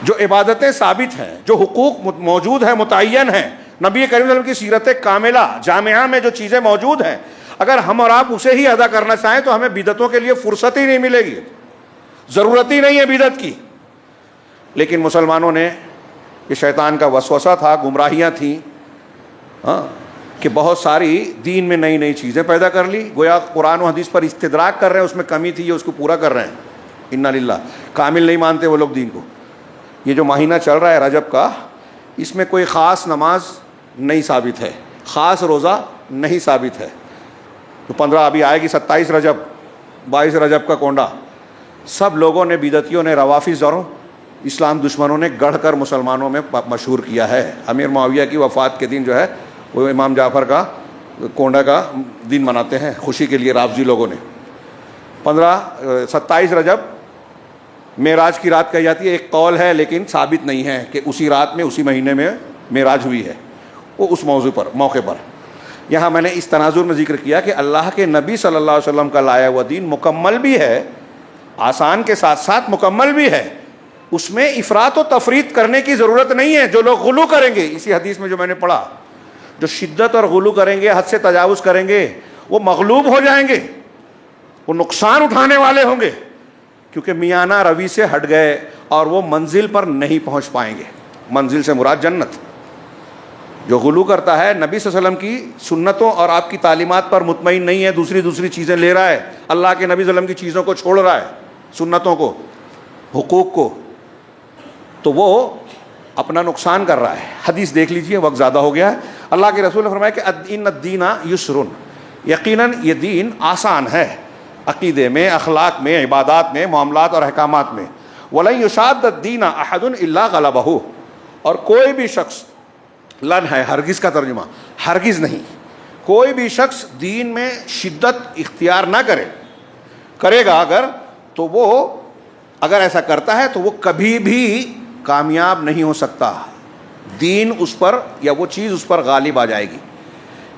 جو عبادتیں ثابت ہیں، جو حقوق موجود ہیں، متعین ہیں، نبی کریم صلی اللہ علیہ وسلم کی سیرت کاملہ جامعہ میں جو چیزیں موجود ہیں، اگر ہم اور آپ اسے ہی ادا کرنا چاہیں تو ہمیں بدعتوں کے لیے فرصت ہی نہیں ملے گی، ضرورت ہی نہیں ہے بدعت کی. لیکن مسلمانوں نے، یہ شیطان کا وسوسہ تھا، گمراہیاں تھیں کہ بہت ساری دین میں نئی نئی چیزیں پیدا کر لی، گویا قرآن و حدیث پر استدراک کر رہے ہیں، اس میں کمی تھی یہ اس کو پورا کر رہے ہیں. انا للہ، کامل نہیں مانتے وہ لوگ دین کو. یہ جو مہینہ چل رہا ہے رجب کا، اس میں کوئی خاص نماز نہیں ثابت ہے، خاص روزہ نہیں ثابت ہے. تو 15 ابھی آئے گی، 27 رجب، 22 رجب کا کونڈا، سب لوگوں نے، بدعتیوں نے، روافض اور اسلام دشمنوں نے گڑھ کر مسلمانوں میں مشہور کیا ہے. امیر معاویہ کی وفات کے دن جو ہے وہ امام جعفر کا کونڈا کا دن مناتے ہیں خوشی کے لیے رافضی لوگوں نے. 27 رجب معراج کی رات کہی جاتی ہے، ایک قول ہے لیکن ثابت نہیں ہے کہ اسی رات میں، اسی مہینے میں معراج ہوئی ہے. وہ اس موقع پر یہاں میں نے اس تناظر میں ذکر کیا کہ اللہ کے نبی صلی اللہ علیہ وسلم کا لایا ہوا دین مکمل بھی ہے، آسان کے ساتھ ساتھ مکمل بھی ہے. اس میں افراط و تفریط کرنے کی ضرورت نہیں ہے. جو لوگ غلو کریں گے، اسی حدیث میں جو میں نے پڑھا، جو شدت اور غلو کریں گے، حد سے تجاوز کریں گے، وہ مغلوب ہو جائیں گے، وہ نقصان اٹھانے والے ہوں گے، کیونکہ میانہ روی سے ہٹ گئے اور وہ منزل پر نہیں پہنچ پائیں گے. منزل سے مراد جنت. جو غلو کرتا ہے، نبی صلی اللہ علیہ وسلم کی سنتوں اور آپ کی تعلیمات پر مطمئن نہیں ہے، دوسری چیزیں لے رہا ہے، اللہ کے نبی صلی اللہ علیہ وسلم کی چیزوں کو چھوڑ رہا ہے، سنتوں کو، حقوق کو، تو وہ اپنا نقصان کر رہا ہے. حدیث دیکھ لیجئے، وقت زیادہ ہو گیا ہے. اللہ کے رسول نے فرمایا کہ ان الدین یسر، یقیناً یہ دین آسان ہے، عقیدے میں، اخلاق میں، عبادات میں، معاملات اور احکامات میں. وَلَن يُشَادَّ الدِّينَ أَحَدٌ إِلَّا غَلَبَهُ، اور کوئی بھی شخص، لن ہے ہرگز کا ترجمہ، ہرگز نہیں، کوئی بھی شخص دین میں شدت اختیار نہ کرے گا اگر، تو وہ اگر ایسا کرتا ہے تو وہ کبھی بھی کامیاب نہیں ہو سکتا. دین اس پر یا وہ چیز اس پر غالب آ جائے گی.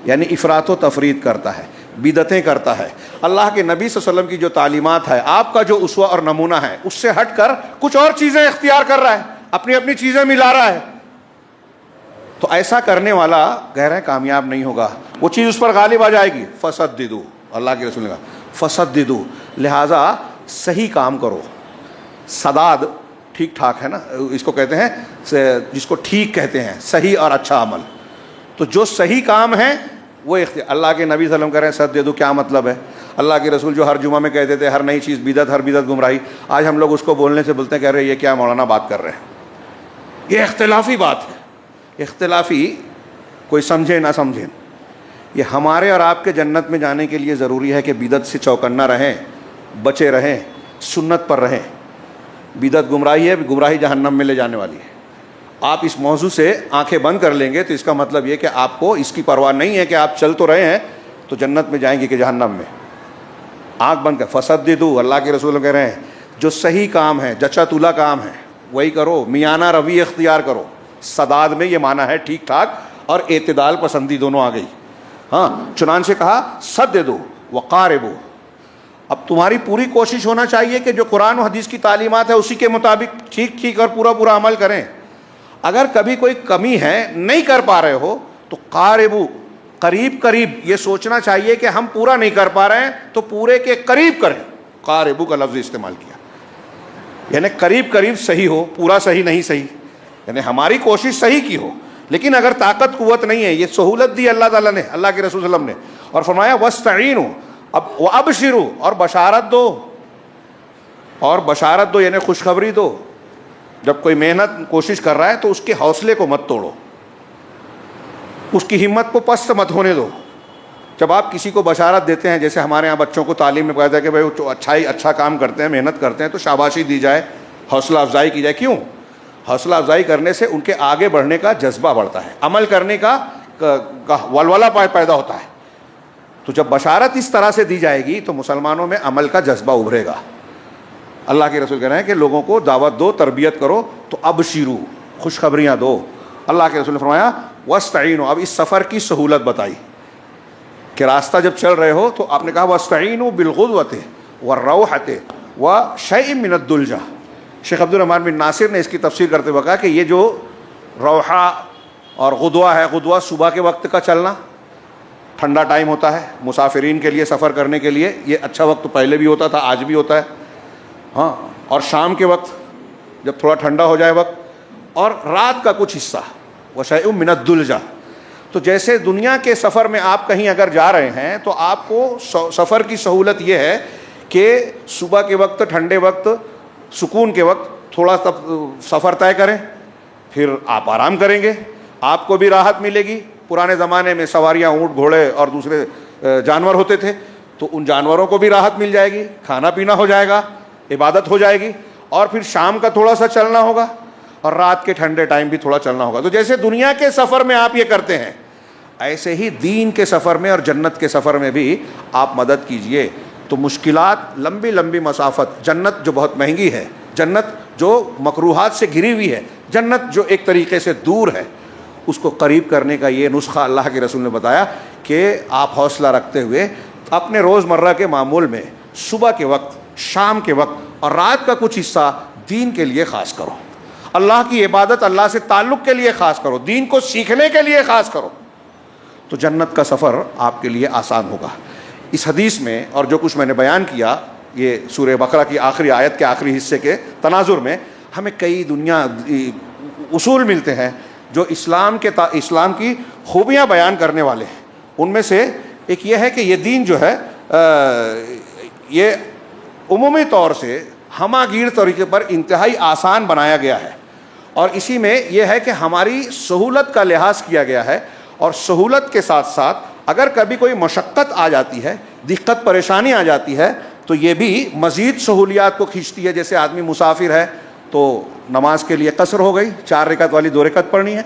یعنی افراط و تفریط کرتا ہے، بدعتیں کرتا ہے، اللہ کے نبی صلی اللہ علیہ وسلم کی جو تعلیمات ہے، آپ کا جو اسوہ اور نمونہ ہے، اس سے ہٹ کر کچھ اور چیزیں اختیار کر رہا ہے، اپنی چیزیں ملا رہا ہے، تو ایسا کرنے والا کہہ رہے ہیں کامیاب نہیں ہوگا، وہ چیز اس پر غالب آ جائے گی. فسددو، اللہ کے رسول نے کہا فسددو، لہٰذا صحیح کام کرو. سداد ٹھیک ٹھاک ہے نا، اس کو کہتے ہیں، جس کو ٹھیک کہتے ہیں، صحیح اور اچھا عمل. تو جو صحیح کام ہے وہ اللہ کے نبی صلی اللہ علیہ وسلم کہہ رہے ہیں سددو. کیا مطلب ہے؟ اللہ کے رسول جو ہر جمعہ میں کہتے تھے ہر نئی چیز بدعت، ہر بدعت گمراہی، آج ہم لوگ اس کو بولنے سے بولتے ہیں، کہہ رہے ہیں یہ کیا مولانا بات کر رہے ہیں، یہ اختلافی بات ہے. اختلافی کوئی سمجھے نہ سمجھے، یہ ہمارے اور آپ کے جنت میں جانے کے لیے ضروری ہے کہ بدعت سے چوکنا رہیں، بچے رہیں، سنت پر رہیں۔ بدعت گمراہی ہے، گمراہی جہنم میں لے جانے والی ہے۔ آپ اس موضوع سے آنکھیں بند کر لیں گے تو اس کا مطلب یہ کہ آپ کو اس کی پرواہ نہیں ہے کہ آپ چل تو رہے ہیں تو جنت میں جائیں گے کہ جہنم میں۔ آنکھ بند کر، فسددو، اللہ کے رسول کہہ رہے ہیں جو صحیح کام ہے، جچا تولا کام ہے وہی کرو، میانہ روی اختیار کرو۔ سداد میں یہ معنی ہے ٹھیک ٹھاک، اور اعتدال پسندی دونوں آ گئی۔ ہاں، چنانچہ کہا سددو وقاربو، اب تمہاری پوری کوشش ہونا چاہیے کہ جو قرآن و حدیث کی تعلیمات ہے اسی کے مطابق ٹھیک ٹھیک اور پورا پورا عمل کریں۔ اگر کبھی کوئی کمی ہے، نہیں کر پا رہے ہو تو قاربو، قریب قریب، یہ سوچنا چاہیے کہ ہم پورا نہیں کر پا رہے ہیں تو پورے کے قریب کریں۔ قاربو کا لفظ استعمال کیا، یعنی قریب قریب صحیح ہو، پورا صحیح نہیں صحیح، یعنی ہماری کوشش صحیح کی ہو، لیکن اگر طاقت قوت نہیں ہے، یہ سہولت دی اللہ تعالیٰ نے، اللہ کے رسول صلی اللہ علیہ وسلم نے، اور فرمایا وَاسْتَعِینُوا، اب وَأَبْشِرُوا، اور بشارت دو، اور بشارت دو یعنی خوشخبری دو۔ جب کوئی محنت کوشش کر رہا ہے تو اس کے حوصلے کو مت توڑو، اس کی ہمت کو پست مت ہونے دو۔ جب آپ کسی کو بشارت دیتے ہیں، جیسے ہمارے ہاں بچوں کو تعلیم میں کہا ہے کہ بھائی وہ اچھا کام کرتے ہیں، محنت کرتے ہیں، تو شاباشی دی جائے، حوصلہ افزائی کی جائے۔ کیوں؟ حوصلہ افزائی کرنے سے ان کے آگے بڑھنے کا جذبہ بڑھتا ہے، عمل کرنے کا ولولہ پیدا ہوتا ہے۔ تو جب بشارت اس طرح سے دی جائے گی تو مسلمانوں میں عمل کا جذبہ ابھرے گا۔ اللہ کے رسول کہہ رہے ہیں کہ لوگوں کو دعوت دو، تربیت کرو، تو ابشرو، خوشخبریاں دو۔ اللہ کے رسول نے فرمایا واستعینوا، اب اس سفر کی سہولت بتائی کہ راستہ جب چل رہے ہو تو آپ نے کہا واستعینوا بالغدوۃ والروحۃ وشیء من الدلجہ۔ شیخ عبد الرحمن بن ناصر نے اس کی تفسیر کرتے ہوئے کہا کہ یہ جو روحہ اور غدوہ ہے، غدوہ صبح کے وقت کا چلنا، ٹھنڈا ٹائم ہوتا ہے مسافرین کے لیے، سفر کرنے کے لیے یہ اچھا وقت پہلے بھی ہوتا تھا، آج بھی ہوتا ہے، ہاں، اور شام کے وقت جب تھوڑا ٹھنڈا ہو جائے وقت، اور رات کا کچھ حصہ وشیء من الدلجہ۔ تو جیسے دنیا کے سفر میں آپ کہیں اگر جا رہے ہیں تو آپ کو سفر کی سہولت یہ ہے کہ صبح کے وقت، ٹھنڈے وقت، سکون کے وقت تھوڑا سفر طے کریں، پھر آپ آرام کریں گے، آپ کو بھی راحت ملے گی۔ پرانے زمانے میں سواریاں اونٹ، گھوڑے اور دوسرے جانور ہوتے تھے، تو ان جانوروں کو بھی راحت مل جائے گی، کھانا پینا ہو جائے گا، عبادت ہو جائے گی، اور پھر شام کا تھوڑا سا چلنا ہوگا، اور رات کے ٹھنڈے ٹائم بھی تھوڑا چلنا ہوگا۔ تو جیسے دنیا کے سفر میں آپ یہ کرتے ہیں، ایسے ہی دین کے سفر میں اور جنت کے سفر میں بھی آپ مدد کیجئے۔ تو مشکلات، لمبی لمبی مسافت، جنت جو بہت مہنگی ہے، جنت جو مکروہات سے گھری ہوئی ہے، جنت جو ایک طریقے سے دور ہے، اس کو قریب کرنے کا یہ نسخہ اللہ کے رسول نے بتایا کہ آپ حوصلہ رکھتے ہوئے اپنے روزمرہ کے معمول میں صبح کے وقت، شام کے وقت اور رات کا کچھ حصہ دین کے لیے خاص کرو، اللہ کی عبادت، اللہ سے تعلق کے لیے خاص کرو، دین کو سیکھنے کے لیے خاص کرو، تو جنت کا سفر آپ کے لیے آسان ہوگا۔ اس حدیث میں اور جو کچھ میں نے بیان کیا، یہ سورہ بقرہ کی آخری آیت کے آخری حصے کے تناظر میں ہمیں کئی اصول ملتے ہیں جو اسلام کی خوبیاں بیان کرنے والے ہیں۔ ان میں سے ایک یہ ہے کہ یہ دین جو ہے یہ عمومی طور سے ہمہ گیر طریقے پر انتہائی آسان بنایا گیا ہے، اور اسی میں یہ ہے کہ ہماری سہولت کا لحاظ کیا گیا ہے، اور سہولت کے ساتھ ساتھ اگر کبھی کوئی مشقت آ جاتی ہے، دقت پریشانی آ جاتی ہے، تو یہ بھی مزید سہولیات کو کھینچتی ہے۔ جیسے آدمی مسافر ہے تو نماز کے لیے قصر ہو گئی، 4 رکعت والی 2 رکعت پڑھنی ہے،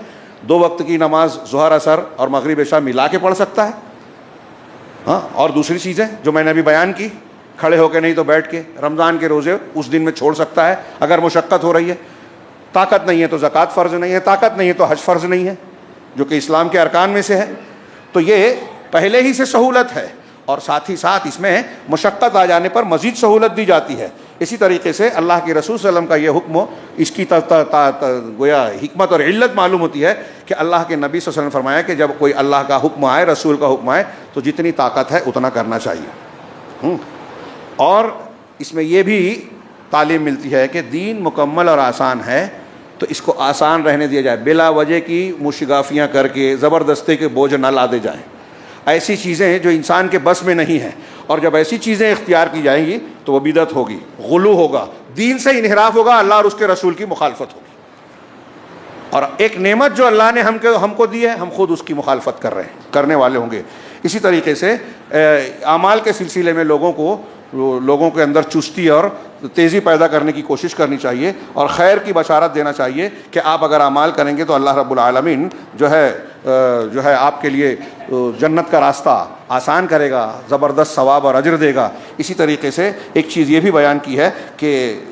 2 وقت کی نماز ظہر، عصر اور مغرب عشاء ملا کے پڑھ سکتا ہے، ہاں، اور دوسری چیزیں جو میں نے ابھی بیان کی، کھڑے ہو کے نہیں تو بیٹھ کے، رمضان کے روزے اس دن میں چھوڑ سکتا ہے اگر مشقت ہو رہی ہے، طاقت نہیں ہے تو زکوٰۃ فرض نہیں ہے، طاقت نہیں ہے تو حج فرض نہیں ہے، جو کہ اسلام کے ارکان میں سے ہے۔ تو یہ پہلے ہی سے سہولت ہے، اور ساتھ ہی ساتھ اس میں مشقت آ جانے پر مزید سہولت دی جاتی ہے۔ اسی طریقے سے اللہ کے رسول صلی اللہ علیہ وسلم کا یہ حکم، اس کی گویا حکمت اور علت معلوم ہوتی ہے کہ اللہ کے نبی صلی اللہ علیہ وسلم نے فرمایا کہ جب کوئی اللہ کا حکم آئے، رسول کا حکم آئے، تو جتنی طاقت ہے اتنا کرنا چاہیے۔ اور اس میں یہ بھی تعلیم ملتی ہے کہ دین مکمل اور آسان ہے تو اس کو آسان رہنے دیا جائے، بلا وجہ کی مشگافیاں کر کے زبردستی کے بوجھ نہ لادے جائیں۔ ایسی چیزیں جو انسان کے بس میں نہیں ہیں، اور جب ایسی چیزیں اختیار کی جائیں گی تو وہ بدعت ہوگی، غلو ہوگا، دین سے انحراف ہوگا، اللہ اور اس کے رسول کی مخالفت ہوگی۔ اور ایک نعمت جو اللہ نے ہم کو دی ہے، ہم خود اس کی مخالفت کر رہے ہیں، کرنے والے ہوں گے۔ اسی طریقے سے اعمال کے سلسلے میں لوگوں کے اندر چستی اور تیزی پیدا کرنے کی کوشش کرنی چاہیے، اور خیر کی بشارت دینا چاہیے کہ آپ اگر اعمال کریں گے تو اللہ رب العالمین جو ہے آپ کے لیے جنت کا راستہ آسان کرے گا، زبردست ثواب اور اجر دے گا۔ اسی طریقے سے ایک چیز یہ بھی بیان کی ہے کہ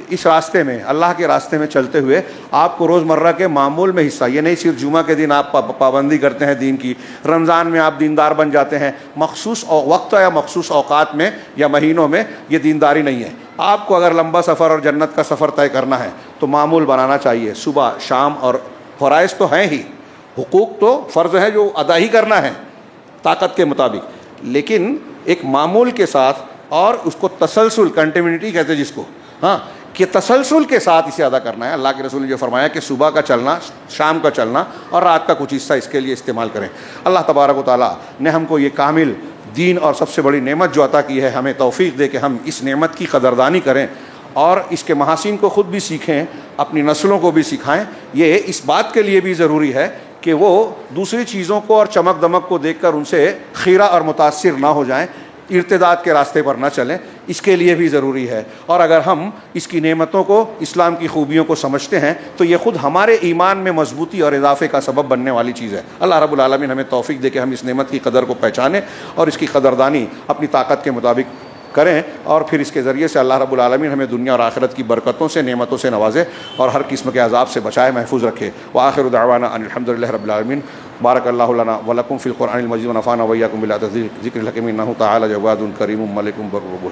اس راستے میں، اللہ کے راستے میں چلتے ہوئے آپ کو روزمرہ کے معمول میں حصہ، یہ نہیں صرف جمعہ کے دن آپ پابندی کرتے ہیں دین کی، رمضان میں آپ دیندار بن جاتے ہیں، مخصوص وقت یا مخصوص اوقات میں یا مہینوں میں یہ دینداری نہیں ہے۔ آپ کو اگر لمبا سفر اور جنت کا سفر طے کرنا ہے تو معمول بنانا چاہیے، صبح شام، اور فرائض تو ہیں ہی، حقوق تو فرض ہے جو ادا ہی کرنا ہے طاقت کے مطابق، لیکن ایک معمول کے ساتھ، اور اس کو تسلسل، کنٹینیوٹی کہتے ہیں جس کو، ہاں، کہ تسلسل کے ساتھ اسے ادا کرنا ہے۔ اللہ کے رسول نے جو فرمایا کہ صبح کا چلنا، شام کا چلنا، اور رات کا کچھ حصہ اس کے لیے استعمال کریں۔ اللہ تبارک و تعالیٰ نے ہم کو یہ کامل دین اور سب سے بڑی نعمت جو عطا کی ہے، ہمیں توفیق دے کہ ہم اس نعمت کی قدردانی کریں اور اس کے محاسن کو خود بھی سیکھیں، اپنی نسلوں کو بھی سکھائیں۔ یہ اس بات کے لیے بھی ضروری ہے کہ وہ دوسری چیزوں کو اور چمک دمک کو دیکھ کر ان سے خیرہ اور متاثر نہ ہو جائیں، ارتداد کے راستے پر نہ چلیں، اس کے لیے بھی ضروری ہے۔ اور اگر ہم اس کی نعمتوں کو، اسلام کی خوبیوں کو سمجھتے ہیں تو یہ خود ہمارے ایمان میں مضبوطی اور اضافے کا سبب بننے والی چیز ہے۔ اللہ رب العالمین ہمیں توفیق دے کہ ہم اس نعمت کی قدر کو پہچانیں اور اس کی قدردانی اپنی طاقت کے مطابق کریں، اور پھر اس کے ذریعے سے اللہ رب العالمین ہمیں دنیا اور آخرت کی برکتوں سے، نعمتوں سے نوازے اور ہر قسم کے عذاب سے بچائے، محفوظ رکھے۔ وآخر دعوانا ان الحمدللہ رب العالمین۔ بارک اللہ لنا ولکم فی القرآن المجید ونفعنا وإیاکم بالآیات ذکر الحکیم، انہ تعالی جواد کریم ملک بر۔